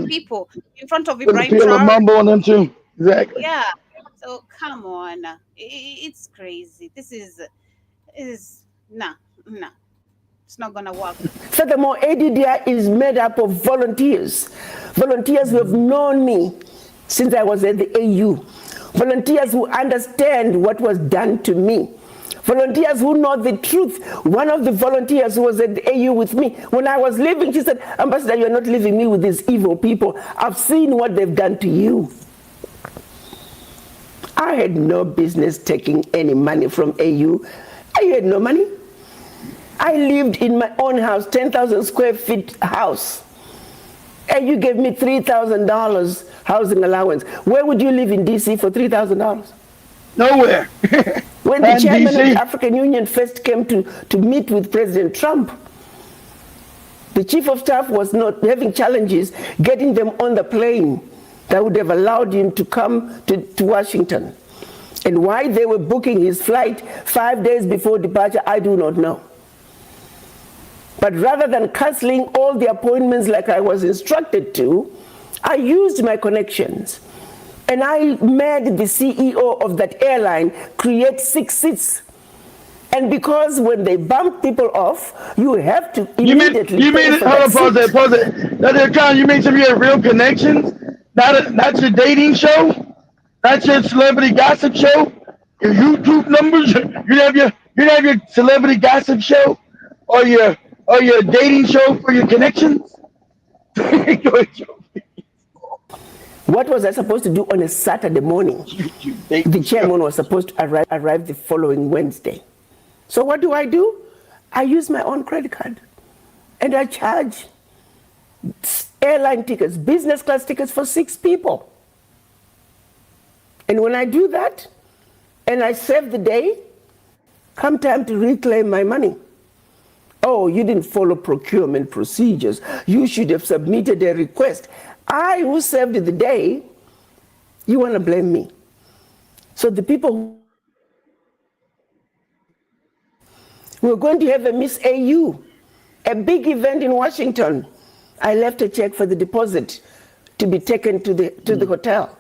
people in front of Ibrahim Traore. Mambo on them too. Exactly. Yeah. So come on, it's crazy. This is nah. It's not gonna work. Furthermore, ADDI is made up of volunteers who have known me since I was at the AU. Volunteers who understand what was done to me. Volunteers who know the truth. One of the volunteers who was at the AU with me, when I was leaving, she said, Ambassador, you're not leaving me with these evil people. I've seen what they've done to you. I had no business taking any money from AU. I had no money. I lived in my own house, 10,000 square feet house. And you gave me $3,000 housing allowance. Where would you live in DC for $3,000? Nowhere. When the chairman of the African Union first came to meet with President Trump, the chief of staff was not having challenges getting them on the plane that would have allowed him to come to Washington. And why they were booking his flight 5 days before departure, I do not know. But rather than canceling all the appointments like I was instructed to, I used my connections. And I made the CEO of that airline create 6 seats. And because when they bump people off, you have to immediately you mean pause it. Dr.Arikana, you mean some of your real connections? Not your dating show? Not your celebrity gossip show? Your YouTube numbers? You have your celebrity gossip show? Or your dating show for your connections? What was I supposed to do on a Saturday morning? The chairman was supposed to arrive the following Wednesday. So what do? I use my own credit card. And I charge airline tickets, business class tickets for 6 people. And when I do that, and I save the day, come time to reclaim my money. Oh, you didn't follow procurement procedures. You should have submitted a request. I, who saved the day, you want to blame me. So the people We were going to have a Miss AU, a big event in Washington. I left a check for the deposit to be taken to the hotel.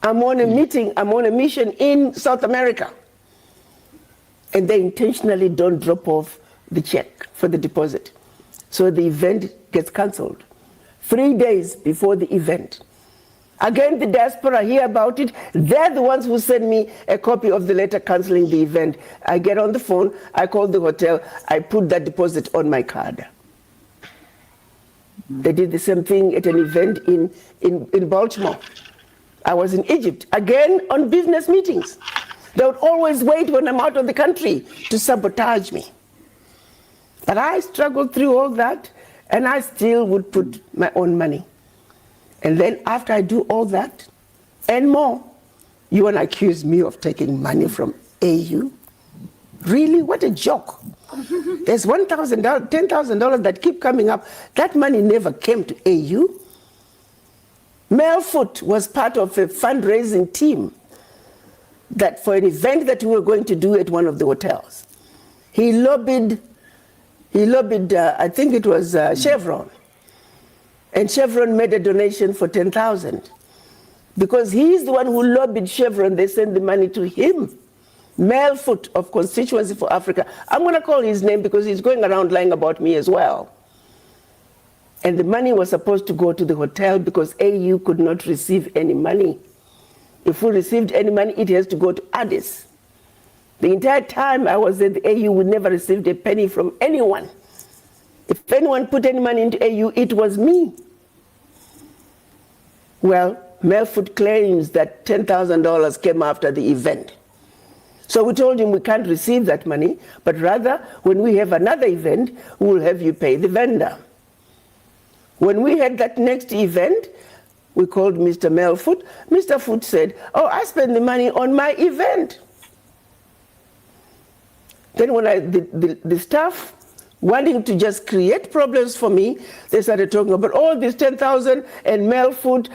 I'm on a meeting, I'm on a mission in South America. And they intentionally don't drop off the check for the deposit. So the event gets canceled 3 days before the event. Again, the diaspora hear about it. They're the ones who send me a copy of the letter canceling the event. I get on the phone, I call the hotel, I put that deposit on my card. They did the same thing at an event in Baltimore. I was in Egypt, again on business meetings. They would always wait when I'm out of the country to sabotage me. But I struggled through all that, and I still would put my own money. And then after I do all that and more, you want to accuse me of taking money from AU? Really? What a joke. There's $1,000, $10,000 that keep coming up. That money never came to AU. Melfoot was part of a fundraising team that for an event that we were going to do at one of the hotels. He lobbied, I think it was Chevron. And Chevron made a donation for $10,000. Because he's the one who lobbied Chevron, they sent the money to him. Melfoot of Constituency for Africa. I'm going to call his name because he's going around lying about me as well. And the money was supposed to go to the hotel because AU could not receive any money. If we received any money, it has to go to Addis. The entire time I was at the AU, we never received a penny from anyone. If anyone put any money into AU, it was me. Well, Melfoot claims that $10,000 came after the event. So we told him we can't receive that money, but rather, when we have another event, we'll have you pay the vendor. When we had that next event, we called Mr. Melfoot. Mr. Foot said, oh, I spent the money on my event. Then when the staff wanting to just create problems for me, they started talking about all this 10,000 and Melfoot.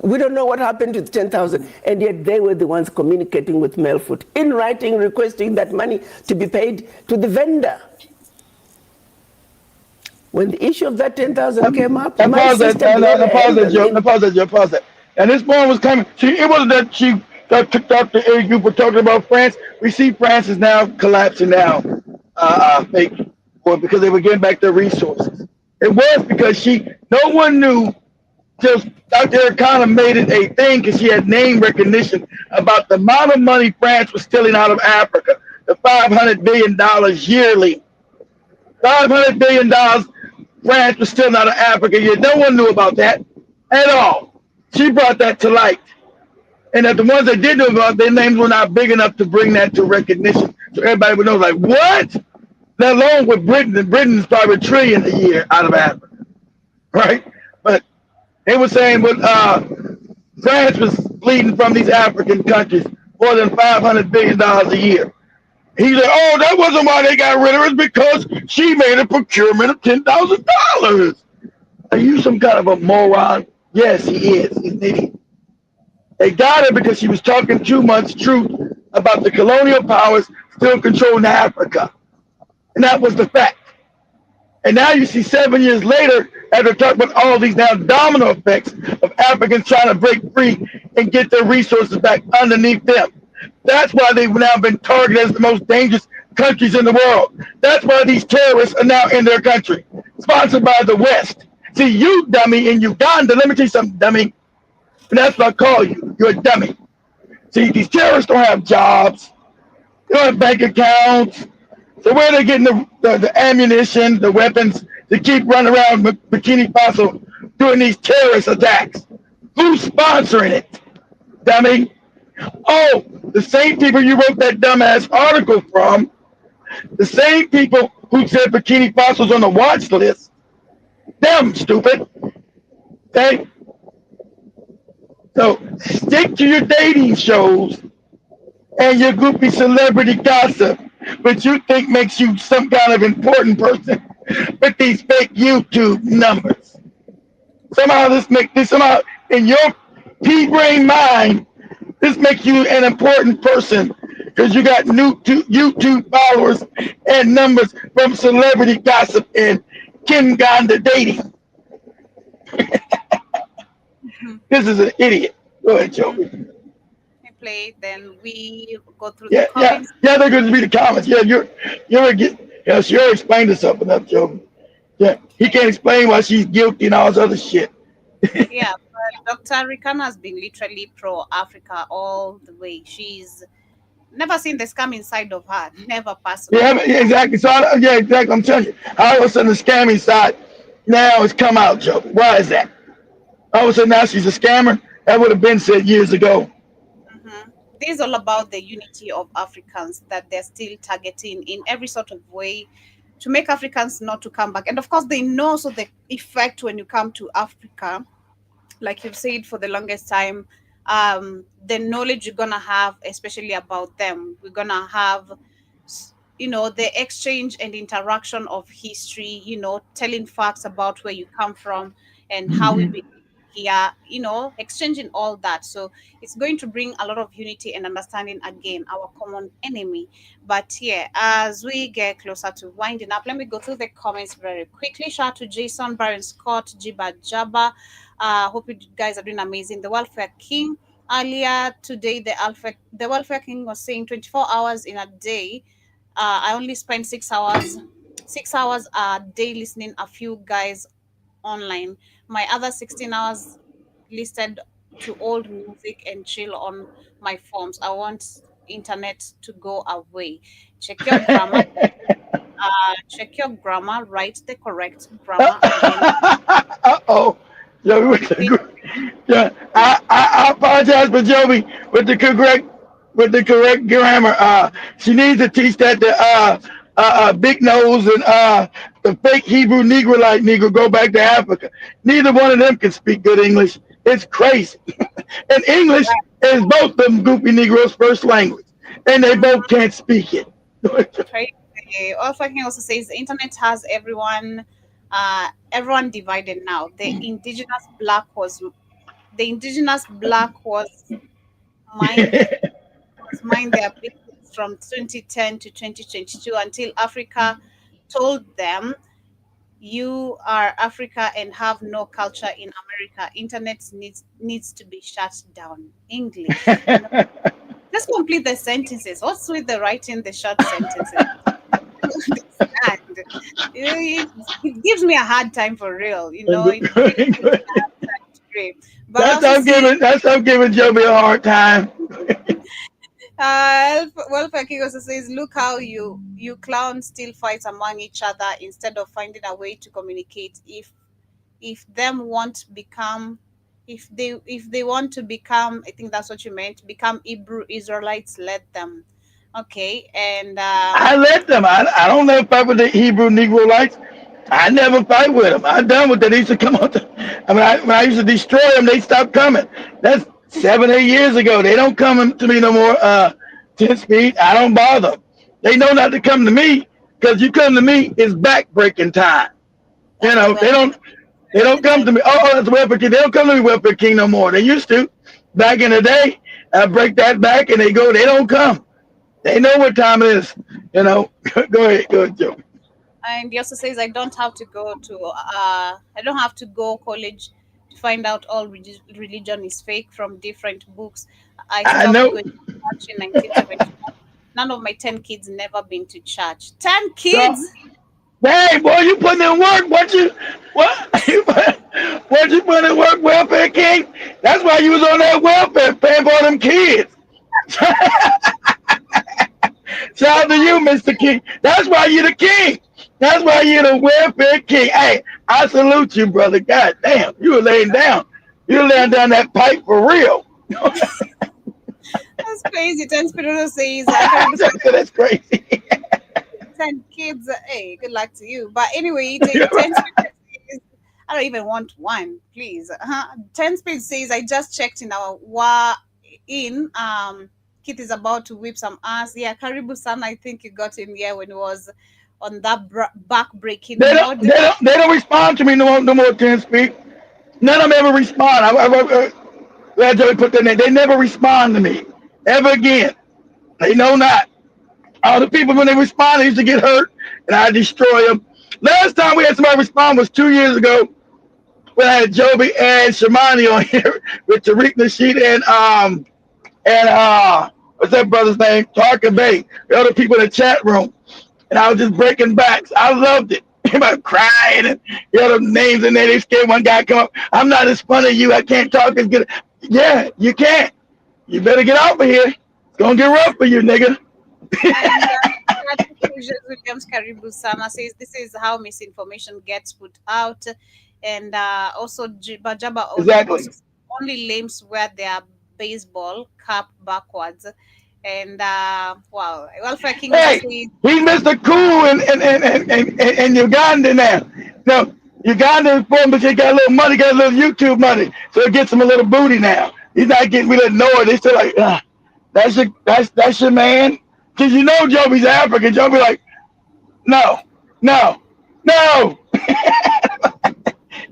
We don't know what happened to the 10,000. And yet they were the ones communicating with Melfoot in writing, requesting that money to be paid to the vendor. When the issue of that 10,000 came up, pause that. And this morning was coming. It wasn't that she got kicked off the air group for talking about France. We see France is now collapsing now, because they were getting back their resources. It was because no one knew till Dr.Arikana made it a thing because she had name recognition about the amount of money France was stealing out of Africa, the $500 billion yearly. $500 billion France was stealing out of Africa. Yet no one knew about that at all. She brought that to light. And that the ones that did know about, their names were not big enough to bring that to recognition. So everybody would know, like, what? Let alone with Britain. And Britain's probably $1 trillion a year out of Africa. Right? But they were saying France was bleeding from these African countries more than $500 billion a year. He said, oh, that wasn't why they got rid of her. It's because she made a procurement of $10,000. Are you some kind of a moron? Yes, he is. He's an idiot. They got her because she was talking too much truth about the colonial powers still controlling Africa. And that was the fact. And now you see 7 years later, after talking about all these now domino effects of Africans trying to break free and get their resources back underneath them. That's why they've now been targeted as the most dangerous countries in the world. That's why these terrorists are now in their country, sponsored by the West. See, you dummy in Uganda, let me tell you something, dummy. And that's what I call you. You're a dummy. See, these terrorists don't have jobs. They don't have bank accounts. So where are they getting the ammunition, the weapons to keep running around Burkina Faso doing these terrorist attacks? Who's sponsoring it, dummy? Oh, the same people you wrote that dumbass article from, the same people who said Burkina Faso's on the watch list. Them, stupid. Okay? So stick to your dating shows and your goofy celebrity gossip, which you think makes you some kind of important person with these fake YouTube numbers. Somehow in your pea-brain mind, this makes you an important person because you got new YouTube followers and numbers from celebrity gossip and Keganda dating. This is an idiot. Go ahead, Joey. Play, then we go through Yeah, the comments. they're going to be the comments. Yeah, sure explain this up enough, Joey. Yeah, he can't explain why she's guilty and all this other shit. Yeah, but Dr. Arikana has been literally pro-Africa all the way. She's never seen the scam inside of her, never personally. Yeah, exactly. So, exactly. I'm telling you, all of a sudden the scamming side now has come out, Joe. Why is that? All of a sudden now she's a scammer? That would have been said years ago. This is all about the unity of Africans that they're still targeting in every sort of way to make Africans not to come back. And of course, they know so the effect when you come to Africa, like you've said for the longest time, the knowledge you're gonna have, especially about them, we're gonna have, the exchange and interaction of history, telling facts about where you come from and how we became here, exchanging all that. So it's going to bring a lot of unity and understanding again, our common enemy. But yeah, as we get closer to winding up, let me go through the comments very quickly. Shout out to Jason, Baron Scott, Jiba Jabba. Hope you guys are doing amazing. The Welfare King. Earlier today, the Welfare King was saying 24 hours in a day. I only spend 6 hours a day listening a few guys online. My other 16 hours listed to old music and chill on my phones. I want internet to go away. Check your grammar. Write the correct grammar Uh-oh. Yeah, I apologize for Joey with the correct grammar. She needs to teach that to Big Nose and the fake Hebrew Negro go back to Africa. Neither one of them can speak good English. It's crazy. And English is both of them goofy Negroes' first language, and they both can't speak it. King also says the internet has everyone divided now. The indigenous black was mind their business from 2010 to 2022 until Africa told them you are Africa and have no culture in America. Internet needs to be shut down. English. Let's complete the sentences. What's with the writing the short sentences? It gives me a hard time for real, That's I'm giving Joey a hard time. Welfare King also says, look how you clowns still fight among each other instead of finding a way to communicate. If they want to become, I think that's what you meant, become Hebrew Israelites, let them. Okay, and I let them. I don't never fight with the Hebrew Negroites. I never fight with them. I'm done with that. They used to come out. When I used to destroy them, they stopped coming. That's 7-8 years ago. They don't come to me no more. 10 speed. I don't bother them. They know not to come to me because you come to me, it's back-breaking time. They don't come to me. Oh, that's Welfare King. They don't come to me, Welfare King, no more. They used to. Back in the day, I break that back and they don't come. They know what time it is. Go ahead, Joe. And he also says, I don't have to go college to find out all religion is fake from different books. I stopped going to church in 1971. None of my 10 kids never been to church. 10 kids? Hey, boy, you putting in work. What you putting in work, Welfare King? That's why you was on that welfare paying for them kids. Shout out to you, Mr. King. That's why you're the king. That's why you're the welfare king. Hey, I salute you, brother. God damn, you were laying down. You were laying down that pipe for real. That's crazy. 10 Spinoza says that's crazy. 10 kids. Hey, good luck to you. But anyway, 10 Spinoza says, I don't even want one, please. 10 Spinoza says, I just checked in our Keith is about to whip some ass. Yeah, Karibu Sana, I think you got in here when it was on that back-breaking. They don't respond to me no more. 10 speak. None of them ever respond. Glad Joey put that in. They never respond to me ever again. They know not. All the people, when they respond, they used to get hurt, and I destroy them. Last time we had somebody respond was 2 years ago when I had Joby and Shamani on here with Tariq Nasheed and what's that brother's name? Tarka Bay. The other people in the chat room. And I was just breaking backs. I loved it. Everybody crying and the other names in there. They scared one guy come up. I'm not as funny as you. I can't talk as good. Yeah, you can't. You better get off of here. It's gonna get rough for you, nigga. And Williams Karibu Sama says this is how misinformation gets put out. And also Bajaba Exactly. also only lames wear their baseball cap backwards. And wow, Welfare King Hey, says, he's Mr. Cool in Uganda now. No, Uganda is born, but they got a little money, got a little YouTube money, so it gets him a little booty now. He's not getting rid of Noah. They still like, that's your man. Cause you know Joby's African. Joby like, no.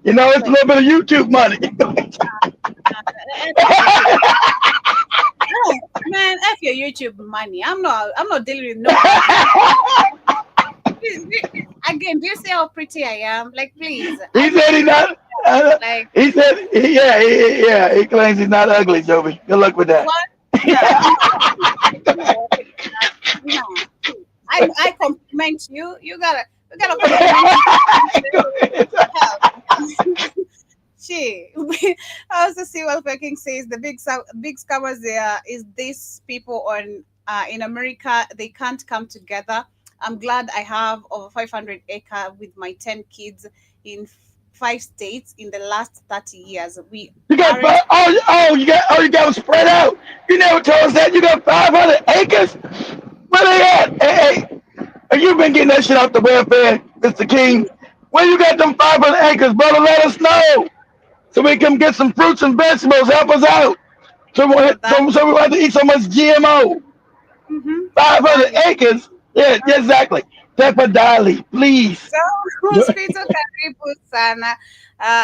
You know, it's a little bit of YouTube money. oh, man, F your YouTube money. I'm not dealing with no. Again, do you see how pretty I am? Like, please. He said he's not. Like, he said, yeah. He claims he's not ugly, Joby. Good luck with that. What? No. I compliment you. You gotta compliment. She. I also see Welfare King says the big scammers there is these people on in America. They can't come together. I'm glad I have over 500 acres with my 10 kids in 5 states in the last 30 years. You got you got them spread out. You never told us that. You got 500 acres. Where they at? Hey, you've been getting that shit off the welfare, Mr. King. Where you got them 500 acres, brother? Let us know so we can get some fruits and vegetables. Help us out. So we don't have to eat so much GMO. 500 acres. Yeah, exactly. Tepidali, please. So, Sana.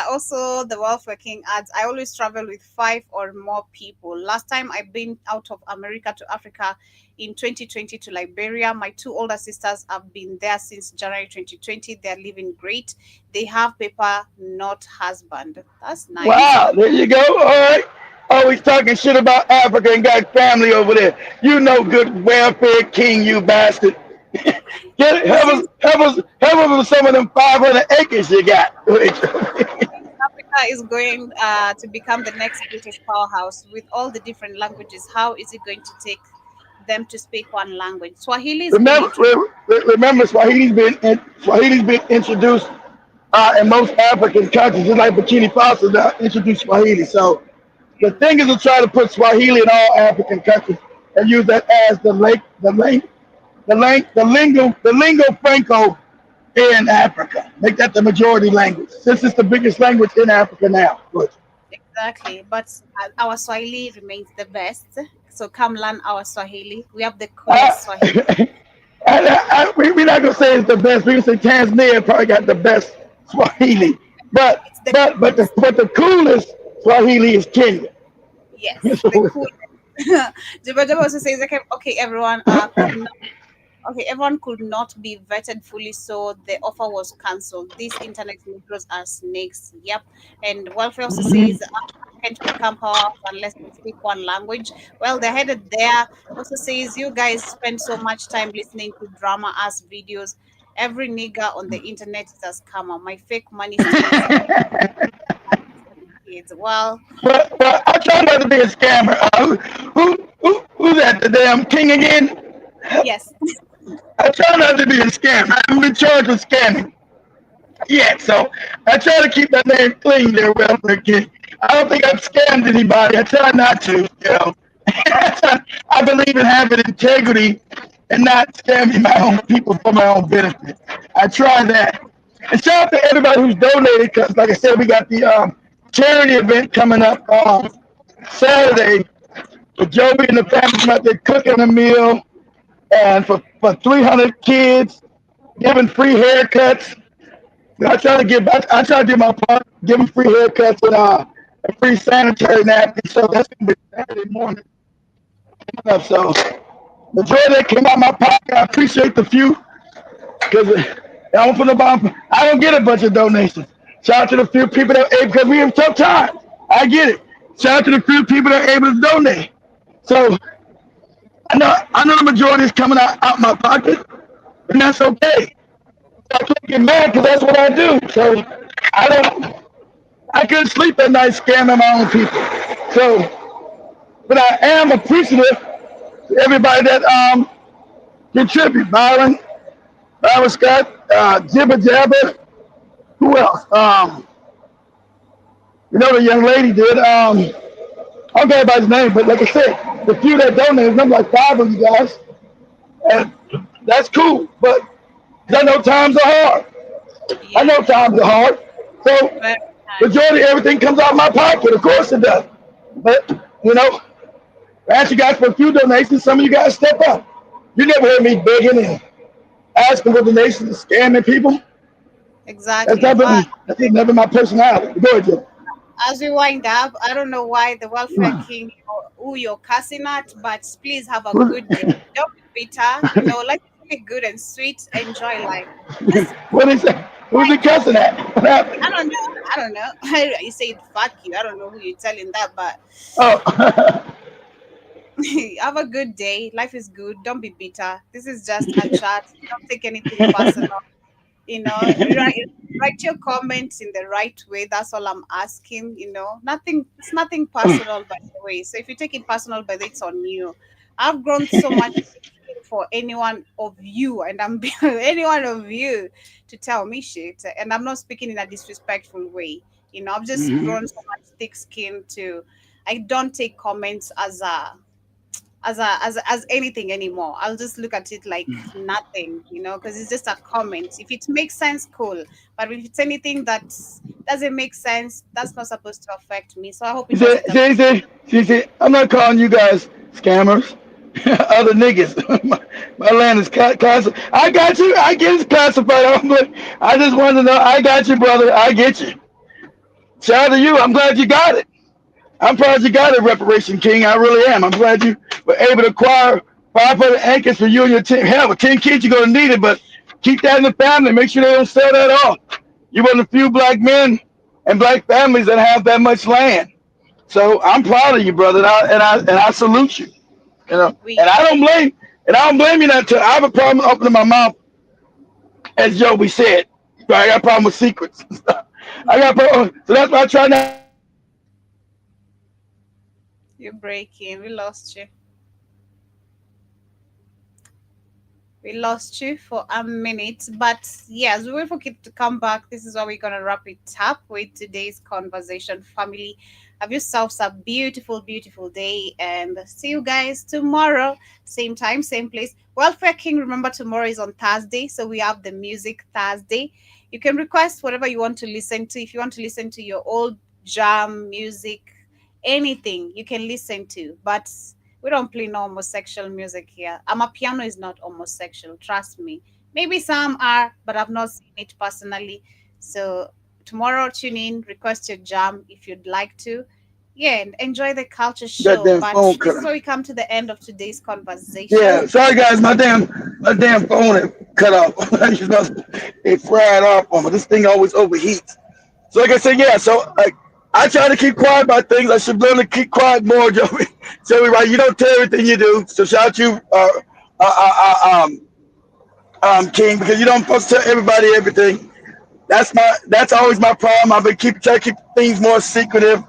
Also, the Welfare King adds, I always travel with 5 or more people. Last time I've been out of America to Africa in 2020 to Liberia. My 2 older sisters have been there since January 2020. They're living great. They have paper, not husband. That's nice. Wow, there you go. All right. Always talking shit about Africa and got family over there. You know good Welfare King, you bastard. Help us with some of them 500 acres you got. Africa is going to become the next British powerhouse with all the different languages. How is it going to take them to speak one language? Swahili is remember Swahili's been introduced in most African countries, just like Burkina Faso now introduced Swahili. So the thing is to try to put Swahili in all African countries and use that as the lingua franco in Africa. Make that the majority language. Since it's the biggest language in Africa now. Good. Exactly. But our Swahili remains the best. So come learn our Swahili. We have the coolest Swahili. We're not gonna say it's the best. We're gonna say Tanzania probably got the best Swahili. But the coolest Swahili is Kenya. Yes. The coolest. Jabba also says, okay, everyone. Everyone could not be vetted fully, so the offer was cancelled. These internet negroes are snakes. Yep. And Welfare also says can't become powerful unless they speak one language. Well, they're headed there. Also says you guys spend so much time listening to drama ass videos. Every nigger on the internet is a scammer. My fake money kids. Well, I try not to be a scammer. Who's that? The damn king again? Yes. I try not to be a scammer. I haven't been charged with scamming yet, so I try to keep that name clean there, Welfare King. I don't think I've scammed anybody. I try not to, you know. I believe in having integrity and not scamming my own people for my own benefit. I try that. And shout out to everybody who's donated, because like I said, we got the charity event coming up on Saturday with Joby and the family out there cooking a meal. And for 300 kids, giving free haircuts. I try to do my part, give them free haircuts and a free sanitary napkin. So that's gonna be Saturday morning. So The joy that came out of my pocket, I appreciate the few because I don't get a bunch of donations. Shout out to the few people that because we have tough times. I get it. Shout out to the few people that are able to donate. So I know the majority is coming out my pocket, and that's okay. I can't get mad because that's what I do. So I couldn't sleep at night scamming my own people. So, but I am appreciative to everybody that contribute. Byron Scott, Jibber Jabber. Who else? The young lady did. I don't know everybody's name, but like I said, the few that donated, I'm like 5 of you guys, and that's cool. But I know times are hard. I know times are hard. So majority of everything comes out of my pocket. Of course it does. But I ask you guys for a few donations. Some of you guys step up. You never heard me begging and asking for donations, scamming people. Exactly. That's never my personality. Go ahead, Jim. As we wind up, I don't know why the welfare king who you're cussing at, but please have a good day. Don't be bitter. Let's be good and sweet. Enjoy life. What is that? Who's he cussing at? What happened? I don't know. You said fuck you. I don't know who you're telling that, but have a good day. Life is good. Don't be bitter. This is just a chat. Don't take anything personal. Write your comments in the right way. That's all I'm asking. It's nothing personal, by the way. So if you take it personal, but it's on you. I've grown so much for any one of you, and I'm any one of you to tell me shit. And I'm not speaking in a disrespectful way. I've just grown so much thick skin I don't take comments as anything anymore. I'll just look at it like nothing, because it's just a comment. If it makes sense, cool. But if it's anything that doesn't make sense, that's not supposed to affect me. So I hope it doesn't. See, I'm not calling you guys scammers. Other niggas. my land is classified. I got you. I get it classified. I just wanted to know. I got you, brother. I get you. Shout out to you. I'm glad you got it. I'm proud you got it, Reparation King. I really am. I'm glad you were able to acquire 500 acres for you and your team. Hell, with 10 kids, you're going to need it, but keep that in the family. Make sure they don't sell that off. You're one of the few black men and black families that have that much land. So I'm proud of you, brother, and I salute you. And I don't blame you not to. I have a problem opening my mouth, as Joby said. Right? I got a problem with secrets. I got a problem. So that's why I try not. You're breaking. We lost you. We lost you for a minute, but yes, we wait for Kit to come back. This is why we're gonna wrap it up with today's conversation. Family, have yourselves a beautiful, beautiful day, and see you guys tomorrow, same time, same place. Welfare King, remember tomorrow is on Thursday, so we have the music Thursday. You can request whatever you want to listen to. If you want to listen to your old jam music, anything you can listen to, but we don't play no homosexual music here. Piano is not homosexual, trust me. Maybe some are, but I've not seen it personally. So tomorrow, tune in, request your jam if you'd like to. Yeah, and enjoy the culture show. But this is where we come to the end of today's conversation. Yeah, sorry guys, my damn phone cut off. It fried off on me. This thing always overheats. So like I said, yeah, so I try to keep quiet about things. I should learn to keep quiet more, Joey. Joey, right? You don't tell everything you do. So shout out you, King, because you don't supposed to tell everybody everything. That's always my problem. I've been trying to keep things more secretive,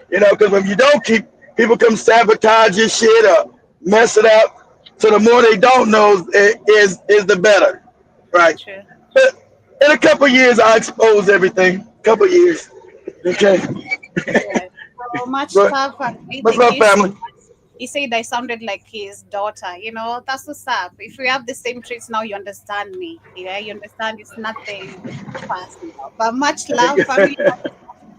because when you don't keep, people come sabotage your shit or mess it up. So the more they don't know is the better, right? True. But in a couple of years, I'll expose everything. Couple of years. Okay. Yeah. So much love, family. Much love, family. He said I sounded like his daughter. That's what's up. If we have the same traits now, you understand me. You understand it's nothing personal. But much love, family.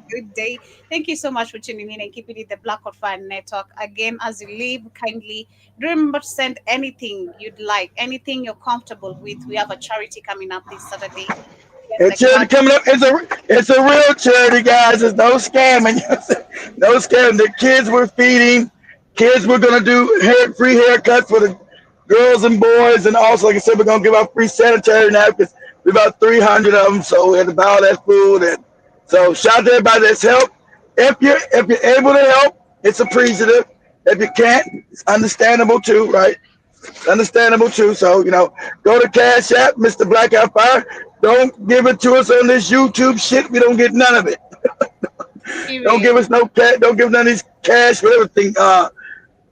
Good day. Thank you so much for tuning in and keeping it the Black Hot Fire Network. Again, as you leave, kindly remember to send anything you'd like, anything you're comfortable with. We have a charity coming up this Saturday. It's charity coming up. It's a real charity, guys. It's no scamming. No scamming. The kids we're feeding. Kids we're gonna do free haircuts for the girls and boys, and also, like I said, we're gonna give out free sanitary napkins. We about 300 of them, so we had to buy all that food. And so shout out to everybody that's helped. If you're able to help, it's appreciative. If you can't, it's understandable too, right? It's understandable too. So go to Cash App, Mr. Blackout Fire. Don't give it to us on this YouTube shit. We don't get none of it. Don't give us no cash. Don't give none of these cash, whatever thing.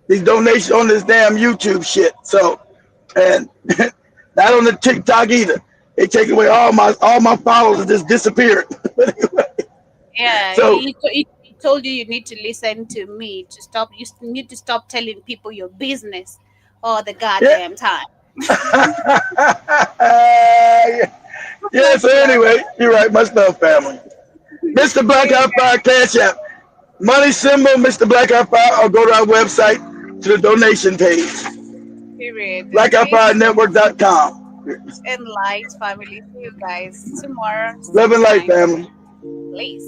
These donations on this damn YouTube shit. So, and not on the TikTok either. They take away all my followers and just disappeared. Yeah, So he told you need to listen to me to stop. You need to stop telling people your business all the goddamn time. Yeah. So anyway, you're right. Much love, family. Mr. Blackout Fire Cash App. Money symbol, Mr. Blackout Fire, or go to our website to the donation page. Period. BlackoutFireNetwork.com. And light, family. See you guys tomorrow. Love and light, family. Please.